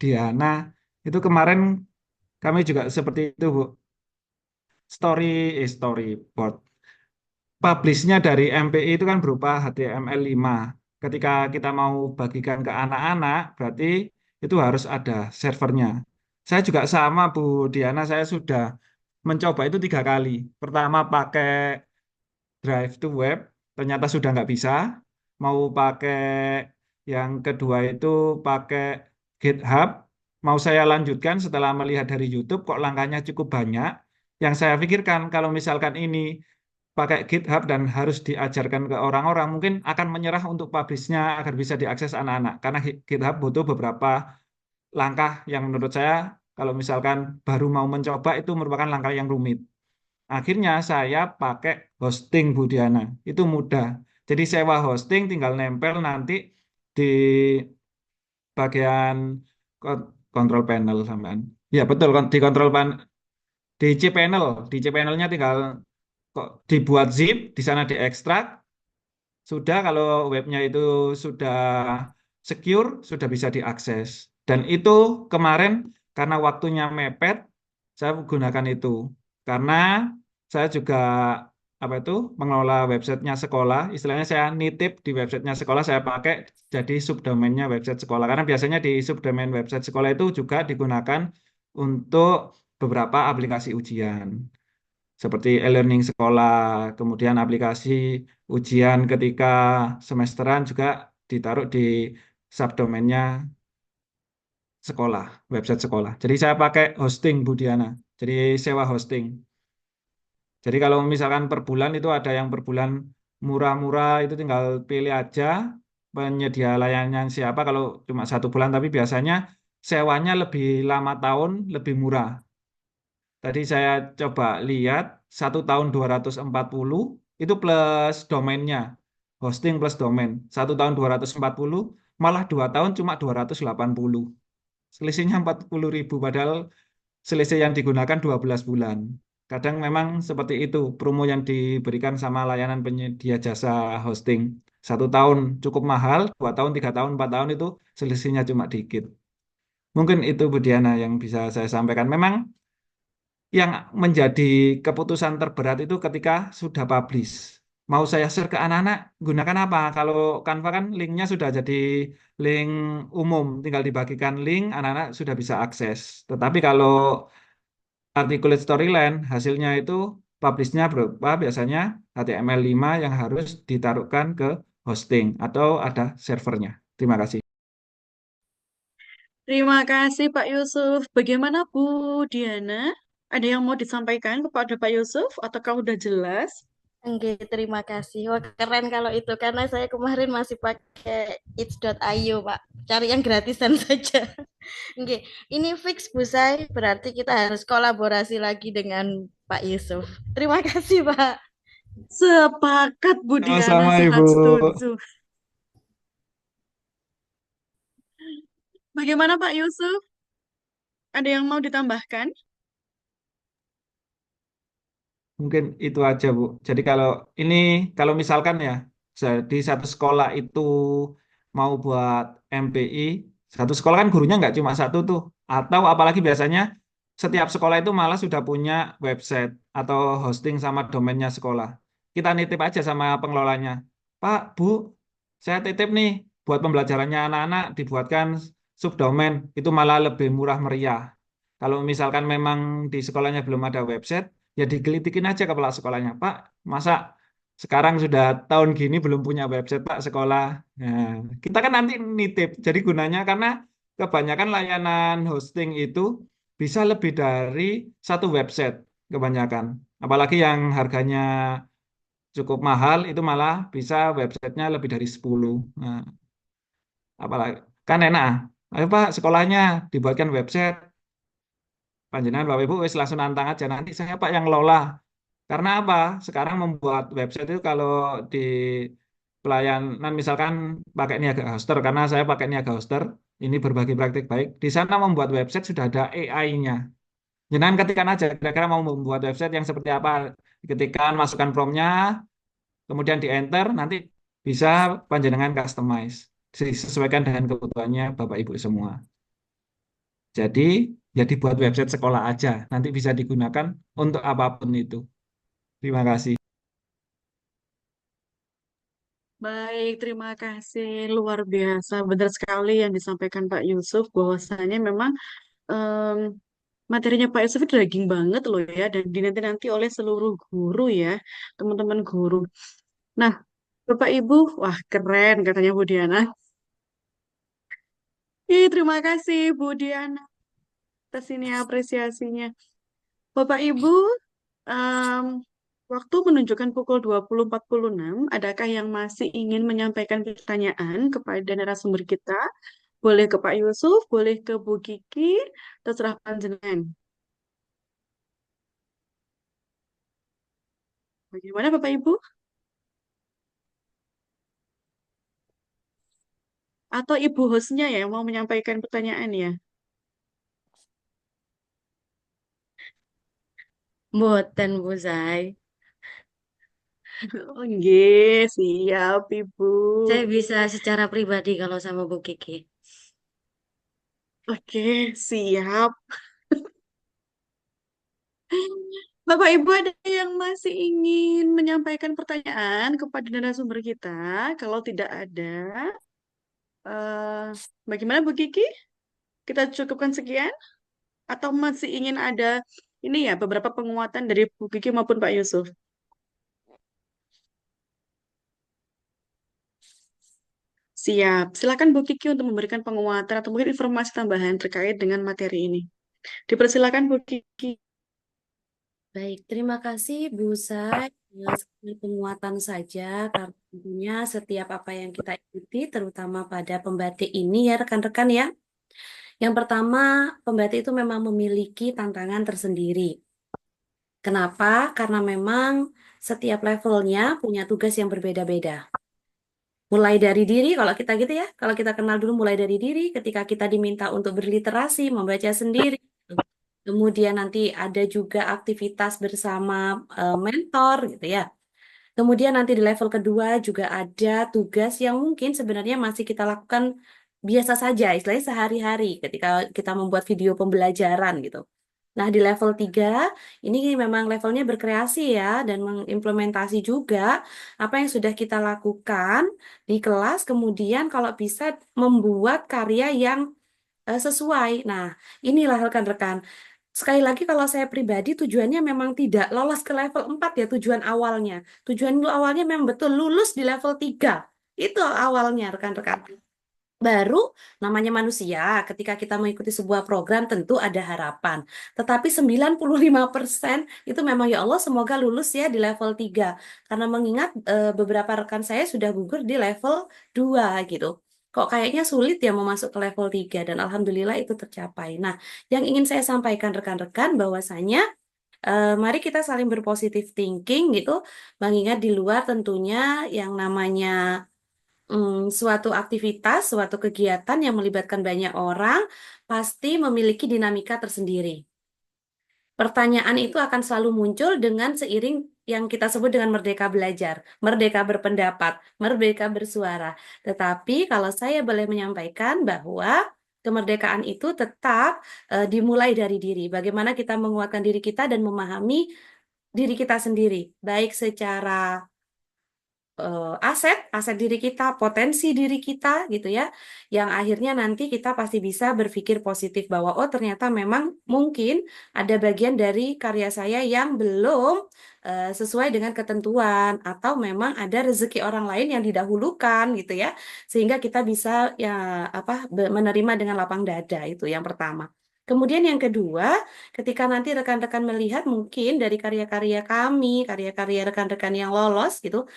Diana. Itu kemarin kami juga seperti itu, Bu. Storyboard. Publishnya dari MPI itu kan berupa HTML5. Ketika kita mau bagikan ke anak-anak, berarti itu harus ada servernya. Saya juga sama, Bu Diana, saya sudah mencoba itu 3 kali. Pertama pakai Drive to Web, ternyata sudah nggak bisa. Mau pakai yang kedua itu pakai GitHub. Mau saya lanjutkan setelah melihat dari YouTube, kok langkahnya cukup banyak. Yang saya pikirkan kalau misalkan ini pakai GitHub dan harus diajarkan ke orang-orang, mungkin akan menyerah untuk publishnya agar bisa diakses anak-anak. Karena GitHub butuh beberapa langkah yang menurut saya kalau misalkan baru mau mencoba itu merupakan langkah yang rumit. Akhirnya saya pakai hosting Bu Diana. Itu mudah. Jadi sewa hosting tinggal nempel nanti di bagian control panel sampean. Ya betul, dikontrol di cPanel, di cPanel-nya tinggal kok dibuat zip, di sana diekstrak, sudah kalau webnya itu sudah secure, sudah bisa diakses. Dan itu kemarin karena waktunya mepet, saya gunakan itu. Karena saya juga apa itu mengelola websitenya sekolah, istilahnya saya nitip di websitenya sekolah, saya pakai jadi subdomainnya website sekolah. Karena biasanya di subdomain website sekolah itu juga digunakan untuk beberapa aplikasi ujian seperti e-learning sekolah, kemudian aplikasi ujian ketika semesteran juga ditaruh di subdomainnya sekolah, website sekolah. Jadi saya pakai hosting Bu Diana, jadi sewa hosting. Jadi kalau misalkan per bulan itu ada yang per bulan murah-murah itu tinggal pilih aja penyedia layanan siapa kalau cuma 1 bulan, tapi biasanya sewanya lebih lama tahun, lebih murah. Tadi saya coba lihat 1 tahun 240 itu plus domainnya. Hosting plus domain. 1 tahun 240 malah 2 tahun cuma 280. Selisihnya 40.000 padahal selisih yang digunakan 12 bulan. Kadang memang seperti itu promo yang diberikan sama layanan penyedia jasa hosting. 1 tahun cukup mahal, 2 tahun, 3 tahun, 4 tahun itu selisihnya cuma dikit. Mungkin itu Bu Diana yang bisa saya sampaikan. Memang yang menjadi keputusan terberat itu ketika sudah publish. Mau saya share ke anak-anak, gunakan apa? Kalau Canva kan linknya sudah jadi link umum, tinggal dibagikan link, anak-anak sudah bisa akses. Tetapi kalau articulate storyline, hasilnya itu publishnya berupa biasanya HTML5 yang harus ditaruhkan ke hosting atau ada servernya. Terima kasih. Terima kasih Pak Yusuf. Bagaimana Bu Diana? Ada yang mau disampaikan kepada Pak Yusuf ataukah udah jelas? Oke, terima kasih. Wah, keren kalau itu karena saya kemarin masih pakai it's.io, Pak. Cari yang gratisan saja. Oke, ini fix Bu Sai, berarti kita harus kolaborasi lagi dengan Pak Yusuf. Terima kasih, Pak. Sepakat Bu Diana, Sama-sama Ibu. sangat setuju. Bagaimana Pak Yusuf? Ada yang mau ditambahkan? Mungkin itu aja, Bu. Jadi kalau misalkan ya, di satu sekolah itu mau buat MPI, satu sekolah kan gurunya nggak cuma satu tuh. Atau apalagi biasanya setiap sekolah itu malah sudah punya website atau hosting sama domainnya sekolah. Kita nitip aja sama pengelolanya. Pak, Bu, saya titip nih buat pembelajarannya anak-anak dibuatkan subdomain, itu malah lebih murah meriah. Kalau misalkan memang di sekolahnya belum ada website, ya digelitikin aja kepala sekolahnya, Pak, masa sekarang sudah tahun gini belum punya website Pak sekolah. Nah, kita kan nanti nitip. Jadi gunanya karena kebanyakan layanan hosting itu bisa lebih dari satu website kebanyakan. Apalagi yang harganya cukup mahal itu malah bisa websitenya lebih dari 10. Nah, apalagi kan enak. Ayo Pak, sekolahnya dibuatkan website. Panjenengan Bapak Ibu wis langsung nantang aja nanti saya Pak yang lola. Karena apa? Sekarang membuat website itu kalau di pelayanan misalkan pakai Niaga Hoster, karena saya pakai Niaga Hoster, ini berbagi praktik baik. Di sana membuat website sudah ada AI-nya. Jangan ketikkan aja kira-kira mau membuat website yang seperti apa. Ketikkan masukkan prompt-nya, kemudian di enter, nanti bisa panjenengan customize. Disesuaikan dengan kebutuhannya Bapak Ibu semua. Jadi, ya dibuat website sekolah aja. Nanti bisa digunakan untuk apapun itu. Terima kasih. Baik, terima kasih. Luar biasa. Benar sekali yang disampaikan Pak Yusuf, bahwasanya memang em, materinya Pak Yusuf itu daging banget loh ya, dan dinanti-nanti oleh seluruh guru ya, teman-teman guru. Nah, Bapak Ibu, wah keren katanya Bu Diana. Terima kasih Bu Diana atas ini apresiasinya. Bapak Ibu, em, waktu menunjukkan pukul 20.46. Adakah yang masih ingin menyampaikan pertanyaan kepada narasumber kita? Boleh ke Pak Yusuf, boleh ke Bu Kiki, terserah panjenengan. Bagaimana Bapak Ibu? Atau Ibu hostnya ya yang mau menyampaikan pertanyaan ya? Mboten Bu Zai. Nggih, siap Ibu. Saya bisa secara pribadi kalau sama Bu Kiki. Oke, siap. Bapak Ibu ada yang masih ingin menyampaikan pertanyaan kepada narasumber kita? Kalau tidak ada, eh, bagaimana Bu Kiki? Kita cukupkan sekian? Atau masih ingin ada ini ya beberapa penguatan dari Bu Kiki maupun Pak Yusuf? Siap. Silakan Bu Kiki untuk memberikan penguatan atau mungkin informasi tambahan terkait dengan materi ini. Dipersilakan Bu Kiki. Baik, terima kasih Bu Sai. Sekedar penguatan saja, karena tentunya setiap apa yang kita ikuti, terutama pada pembatik ini ya rekan-rekan ya. Yang pertama, pembatik itu memang memiliki tantangan tersendiri. Kenapa? Karena memang setiap levelnya punya tugas yang berbeda-beda. Mulai dari diri, kalau kita gitu ya, kalau kita kenal dulu mulai dari diri, ketika kita diminta untuk berliterasi, membaca sendiri. Kemudian nanti ada juga aktivitas bersama mentor gitu ya. Kemudian nanti di level kedua juga ada tugas yang mungkin sebenarnya masih kita lakukan biasa saja, istilahnya sehari-hari ketika kita membuat video pembelajaran gitu. Nah, di level 3 ini memang levelnya berkreasi ya dan mengimplementasi juga apa yang sudah kita lakukan di kelas, kemudian kalau bisa membuat karya yang sesuai. Nah, inilah rekan-rekan. Sekali lagi kalau saya pribadi tujuannya memang tidak lolos ke level 4 ya tujuan awalnya. Tujuan lu awalnya memang betul lulus di level 3. Itu awalnya rekan-rekan. Baru namanya manusia, ketika kita mengikuti sebuah program tentu ada harapan. Tetapi 95% itu memang ya Allah semoga lulus ya di level 3. Karena mengingat beberapa rekan saya sudah gugur di level 2 gitu. Kok kayaknya sulit ya mau masuk ke level 3 dan alhamdulillah itu tercapai. Nah, yang ingin saya sampaikan rekan-rekan bahwasanya mari kita saling berpositif thinking gitu, mengingat di luar tentunya yang namanya suatu aktivitas, suatu kegiatan yang melibatkan banyak orang pasti memiliki dinamika tersendiri. Pertanyaan itu akan selalu muncul dengan seiring yang kita sebut dengan merdeka belajar, merdeka berpendapat, merdeka bersuara. Tetapi kalau saya boleh menyampaikan bahwa kemerdekaan itu tetap dimulai dari diri. Bagaimana kita menguatkan diri kita dan memahami diri kita sendiri, baik secara aset diri kita, potensi diri kita gitu ya, yang akhirnya nanti kita pasti bisa berpikir positif bahwa oh ternyata memang mungkin ada bagian dari karya saya yang belum sesuai dengan ketentuan atau memang ada rezeki orang lain yang didahulukan gitu ya, sehingga kita bisa ya menerima dengan lapang dada itu yang pertama. Kemudian yang kedua, ketika nanti rekan-rekan melihat mungkin dari karya-karya kami, karya-karya rekan-rekan yang lolos gitu,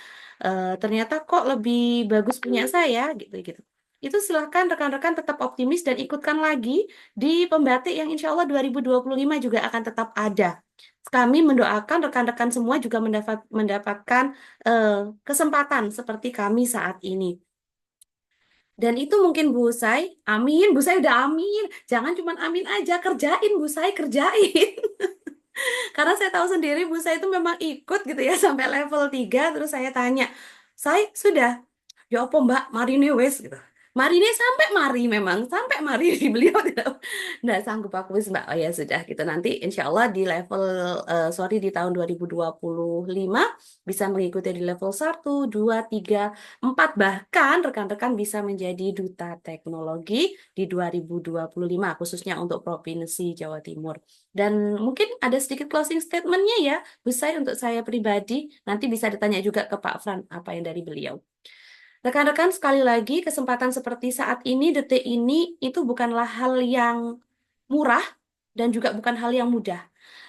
ternyata kok lebih bagus punya saya gitu gitu. Itu silahkan rekan-rekan tetap optimis dan ikutkan lagi di pembatik yang insya Allah 2025 juga akan tetap ada. Kami mendoakan rekan-rekan semua juga mendapatkan kesempatan seperti kami saat ini. Dan itu mungkin Bu Sai, amin, Bu Sai udah amin. Jangan cuma amin aja, kerjain Bu Sai, kerjain. Karena saya tahu sendiri Bu Sai itu memang ikut gitu ya sampai level 3 terus saya tanya, "Sai, sudah?" "Ya apa Mbak, mari nih wes gitu. Mari nih sampai mari beliau tidak nggak sanggup aku wis Mbak. Oh ya sudah gitu nanti insya Allah di level di tahun 2025 bisa mengikuti di level 1, 2, 3, 4 bahkan rekan-rekan bisa menjadi duta teknologi di 2025 khususnya untuk Provinsi Jawa Timur. Dan mungkin ada sedikit closing statement-nya ya, Bu Sai untuk saya pribadi. Nanti bisa ditanya juga ke Pak Fran apa yang dari beliau. Rekan-rekan, sekali lagi kesempatan seperti saat ini, detik ini, itu bukanlah hal yang murah dan juga bukan hal yang mudah.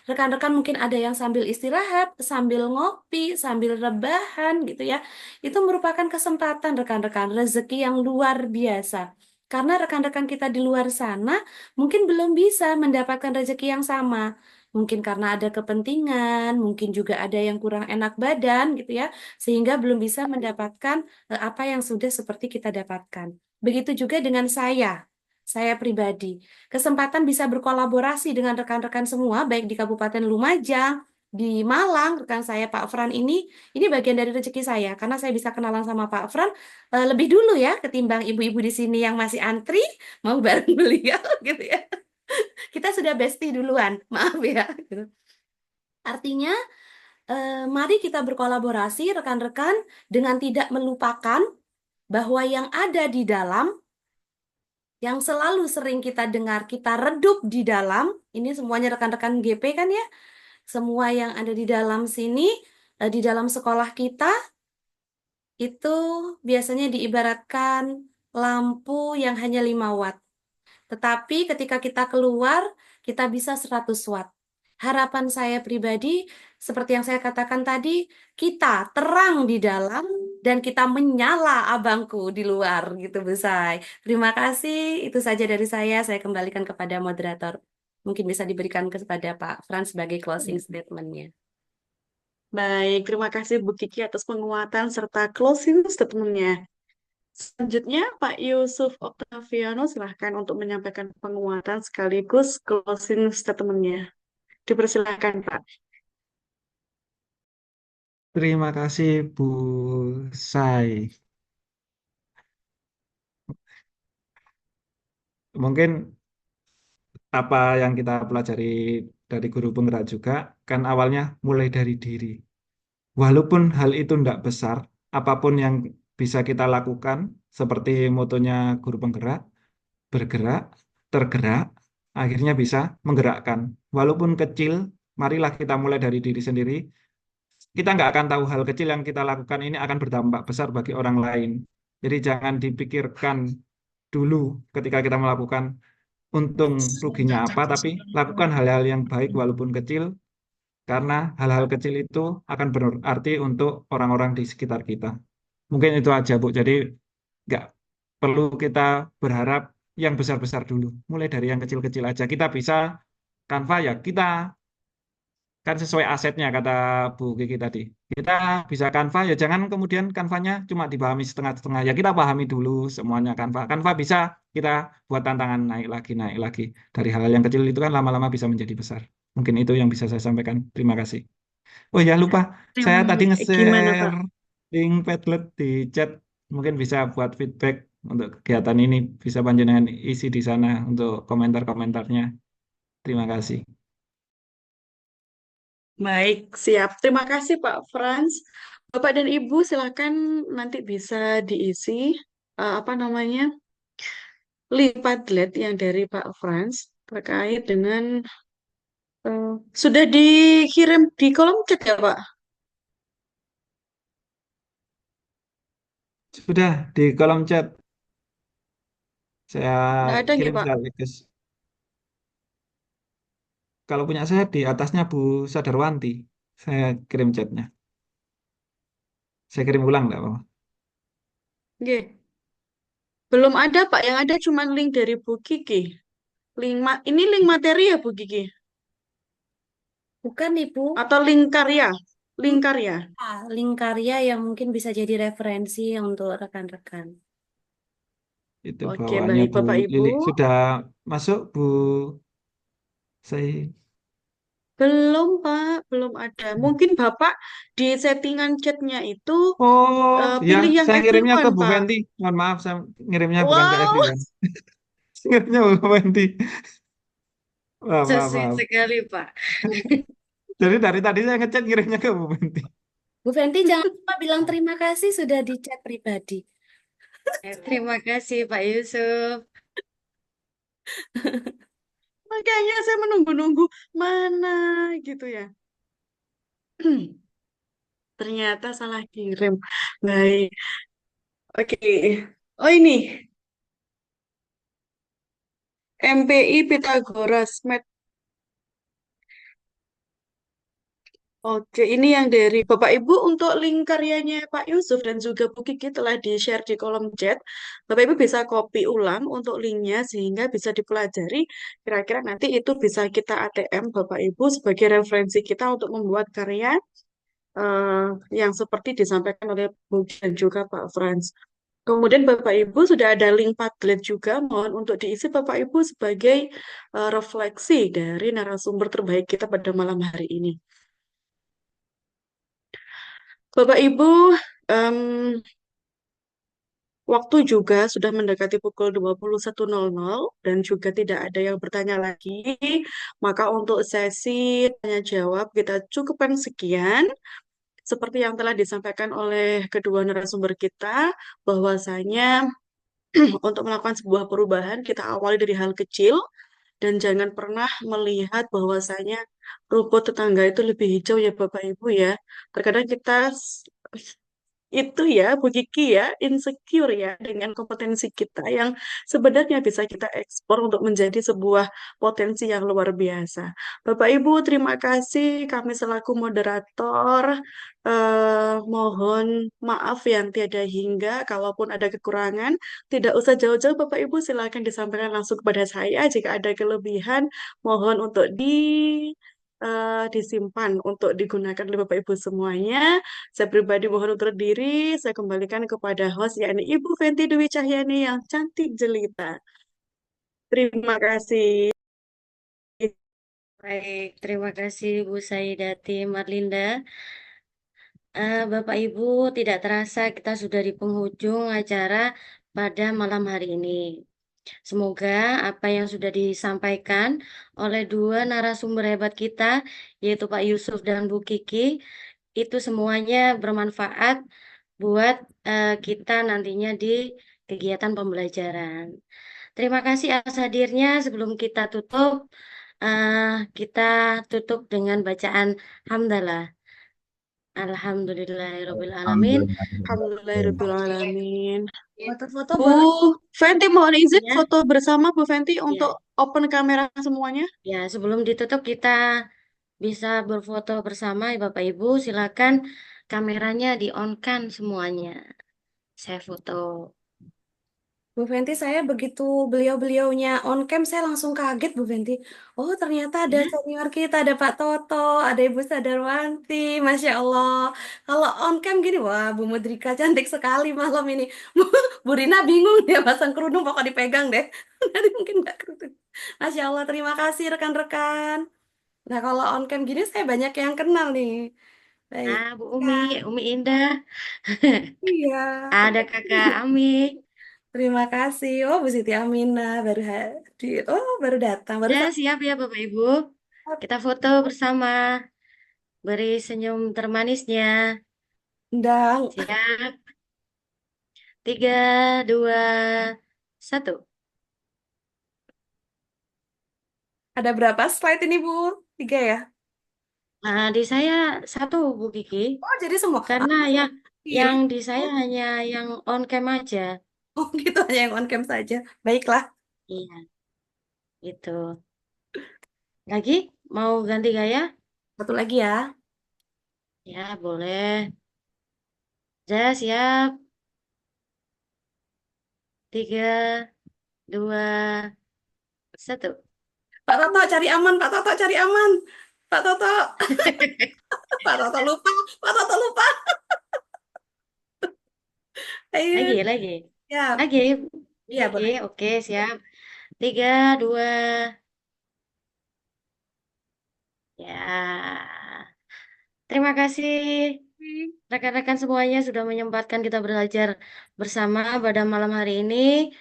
Rekan-rekan mungkin ada yang sambil istirahat, sambil ngopi, sambil rebahan gitu ya. Itu merupakan kesempatan rekan-rekan, rezeki yang luar biasa. Karena rekan-rekan kita di luar sana mungkin belum bisa mendapatkan rezeki yang sama. Mungkin karena ada kepentingan, mungkin juga ada yang kurang enak badan gitu ya, sehingga belum bisa mendapatkan apa yang sudah seperti kita dapatkan. Begitu juga dengan saya pribadi. Kesempatan bisa berkolaborasi dengan rekan-rekan semua, baik di Kabupaten Lumajang, di Malang, rekan saya Pak Fran ini bagian dari rezeki saya karena saya bisa kenalan sama Pak Fran lebih dulu ya ketimbang ibu-ibu di sini yang masih antri mau bareng beliau gitu ya. Kita sudah bestie duluan, maaf ya. Gitu. Artinya, mari kita berkolaborasi rekan-rekan dengan tidak melupakan bahwa yang ada di dalam, yang selalu sering kita dengar, kita redup di dalam, ini semuanya rekan-rekan GP kan ya, semua yang ada di dalam sini, di dalam sekolah kita, itu biasanya diibaratkan lampu yang hanya 5 watt. Tetapi ketika kita keluar, kita bisa 100 watt. Harapan saya pribadi, seperti yang saya katakan tadi, kita terang di dalam dan kita menyala abangku di luar gitu Bu Sai. Terima kasih, itu saja dari saya kembalikan kepada moderator. Mungkin bisa diberikan kepada Pak Frans sebagai closing statement-nya. Baik, terima kasih Bu Kiki atas penguatan serta closing statement-nya. Selanjutnya, Pak Yusuf Oktaviano, silahkan untuk menyampaikan penguatan sekaligus closing statement-nya. Dipersilakan, Pak. Terima kasih Bu Sai. Mungkin apa yang kita pelajari dari guru penggerak juga kan awalnya mulai dari diri. Walaupun hal itu tidak besar, apapun yang bisa kita lakukan, seperti motonya guru penggerak, bergerak, tergerak, akhirnya bisa menggerakkan. Walaupun kecil, marilah kita mulai dari diri sendiri. Kita nggak akan tahu hal kecil yang kita lakukan ini akan berdampak besar bagi orang lain. Jadi jangan dipikirkan dulu ketika kita melakukan untung ruginya apa, tapi lakukan hal-hal yang baik walaupun kecil, karena hal-hal kecil itu akan berarti untuk orang-orang di sekitar kita. Mungkin itu aja, Bu. Jadi nggak perlu kita berharap yang besar-besar dulu. Mulai dari yang kecil-kecil aja. Kita bisa Canva ya, kita kan sesuai asetnya kata Bu Kiki tadi. Kita bisa Canva ya, jangan kemudian Canvanya cuma dipahami setengah-setengah. Ya kita pahami dulu semuanya Canva. Canva bisa kita buat tantangan naik lagi. Dari hal-hal yang kecil itu kan lama-lama bisa menjadi besar. Mungkin itu yang bisa saya sampaikan. Terima kasih. Oh ya lupa, saya tadi Gimana, Pak? nge-share link Padlet di chat. Mungkin bisa buat feedback untuk kegiatan ini. Bisa panjenengan isi di sana untuk komentar-komentarnya. Terima kasih. Baik, siap. Terima kasih, Pak Frans. Bapak dan Ibu, silakan nanti bisa diisi apa namanya link Padlet yang dari Pak Frans terkait dengan sudah dikirim di kolom chat ya, Pak? Sudah di kolom chat saya Nggak ada nih, kirim Pak. sekaligus. Kalau punya saya di atasnya Bu Sadarwanti. Saya kirim chatnya. Saya kirim ulang nggak apa-apa. Oke. Belum ada, Pak. Yang ada cuma link dari Bu Kiki. Ini link materi ya, Bu Kiki? Bukan Ibu, Atau link karya? Link karya. link karya yang mungkin bisa jadi referensi untuk rekan-rekan. Itu Oke, bawaannya baik Bu Bapak Ibu. Lili. Sudah masuk Bu saya. Belum, Pak. Belum ada. Mungkin Bapak di settingan chatnya itu Oh ya, pilih yang saya ngirimnya ke everyone, Bu Pak. Fenty. Mohon maaf, saya ngirimnya bukan ke Wow, everyone. Ngirimnya Bu Fenty. Maaf, So maaf, sweet maaf. sekali, Pak. Jadi dari tadi saya ngechat ngirimnya ke Bu Fenty. Bu Fenty jangan lupa bilang terima kasih sudah di chat pribadi. Terima kasih, Pak Yusuf. makanya saya menunggu-nunggu mana gitu ya. Ternyata salah kirim. Baik. Oke. Oh ini MPI Pythagoras Math. Oke, ini yang dari Bapak Ibu untuk link karyanya Pak Yusuf dan juga Bu Kiki telah di-share di kolom chat. Bapak Ibu bisa copy ulang untuk linknya sehingga bisa dipelajari. Kira-kira nanti itu bisa kita ATM Bapak Ibu sebagai referensi kita untuk membuat karya yang seperti disampaikan oleh Bu Kiki dan juga Pak Frans. Kemudian Bapak Ibu sudah ada link Padlet juga, mohon untuk diisi Bapak Ibu sebagai refleksi dari narasumber terbaik kita pada malam hari ini. Bapak Ibu, em, waktu juga sudah mendekati pukul 21.00 dan juga tidak ada yang bertanya lagi. Maka untuk sesi tanya jawab kita cukupkan sekian. Seperti yang telah disampaikan oleh kedua narasumber kita, bahwasanya untuk melakukan sebuah perubahan kita awali dari hal kecil dan jangan pernah melihat bahwasanya rumput tetangga itu lebih hijau ya Bapak Ibu ya. Terkadang kita itu ya Bu Kiki ya insecure ya dengan kompetensi kita yang sebenarnya bisa kita ekspor untuk menjadi sebuah potensi yang luar biasa. Bapak Ibu terima kasih, kami selaku moderator mohon maaf yang tiada hingga, kalaupun ada kekurangan tidak usah jauh-jauh Bapak Ibu, silakan disampaikan langsung kepada saya. Jika ada kelebihan mohon untuk disimpan untuk digunakan oleh Bapak Ibu semuanya. Saya pribadi mohon undur diri, saya kembalikan kepada host yakni Ibu Fenty Dwi Cahyani yang cantik jelita. Terima kasih. Baik, terima kasih Bu Saidati Marlinda. Bapak Ibu, tidak terasa kita sudah di penghujung acara pada malam hari ini. Semoga apa yang sudah disampaikan oleh dua narasumber hebat kita, yaitu Pak Yusuf dan Bu Kiki, itu semuanya bermanfaat buat kita nantinya di kegiatan pembelajaran. Terima kasih atas hadirnya. Sebelum kita tutup, kita tutup dengan bacaan hamdalah. Alhamdulillahirrahmanirrahim. Alhamdulillahirrahmanirrahim. Foto-foto Bu boleh? Fenty mohon izin Ya, foto bersama Bu Fenty ya, untuk open kamera semuanya. ya. Sebelum ditutup kita bisa berfoto bersama, ya Bapak Ibu. Silakan kameranya di-on-kan semuanya. Saya foto. Bu Fenty, saya begitu beliau-beliaunya on cam, saya langsung kaget Bu Fenty. Oh, ternyata ada Ya. senior kita, ada Pak Toto, ada Ibu Sadarwanti, Masya Allah. Kalau on cam gini, wah Bu Mudrika cantik sekali malam ini. Bu Rina bingung dia pasang kerudung, pokok dipegang deh. Nanti mungkin nggak kerudung. Masya Allah, terima kasih rekan-rekan. Nah, kalau on cam gini saya banyak yang kenal nih. Baik. Bu Umi Indah. Iya, Ada Kakak Ami. terima kasih. Oh, Bu Siti Aminah baru hadir. Oh, baru datang, baru Sudah siap ya Bapak Ibu? Kita foto bersama. Beri senyum termanisnya. undang. Siap. 3, 2, 1. Ada berapa slide ini, Bu? 3 ya? Nah, di saya 1 Bu Kiki. Oh, jadi semua. Karena yang Kiri. di saya hanya yang on cam aja. Oh, gitu hanya yang on cam saja. Baiklah. Iya, itu. Lagi mau ganti gaya? Satu lagi ya. Ya, boleh. Sudah siap. 3, 2, 1. Pak Toto cari aman, Pak Toto cari aman. Pak Toto. Pak Toto lupa. Pak Toto lupa. Ayo. Lagi. Siap. Lagi. Iya, boleh. Oke, siap. 3, 2. Ya. Terima kasih rekan-rekan semuanya sudah menyempatkan kita belajar bersama pada malam hari ini.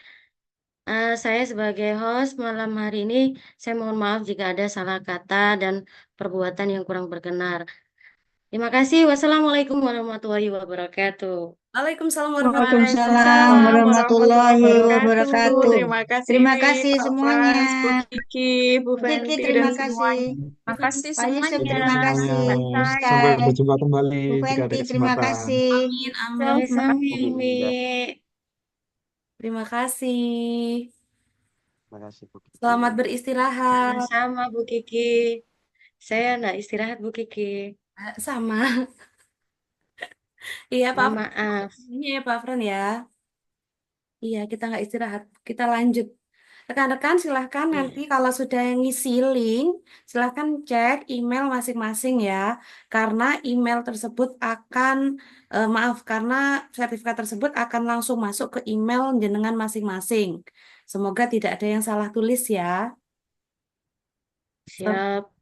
Saya sebagai host malam hari ini, saya mohon maaf jika ada salah kata dan perbuatan yang kurang berkenan. Terima kasih. Wassalamualaikum warahmatullahi wabarakatuh. Waalaikumsalam Waalaikumsalam warahmatullahi wabarakatuh. Terima Terima kasih kasih Pak semuanya. Frans, Bu Kiki, Bu Kiki, Fenty, terima dan kasih. semuanya. Makasih Pak Yusuf, semuanya. terima kasih. Bu Sampai Sky, berjumpa kembali Bu jika ada Fenty, terima kesempatan. kasih. Amin, amin. Terima Sama-sama, kasih. Umi. Terima kasih. Terima kasih Bu Kiki. Selamat beristirahat. Sama-sama, Bu Kiki. Saya enggak istirahat, Bu Kiki. Sama. Iya, Pak. Mohon maaf. Ini ya, Pak Fran ya. Iya, kita nggak istirahat. Kita lanjut. Rekan-rekan, silahkan Iya. nanti kalau sudah ngisi link, silahkan cek email masing-masing ya. Karena email tersebut akan, maaf, karena sertifikat tersebut akan langsung masuk ke email jenengan masing-masing. Semoga tidak ada yang salah tulis ya. Siap.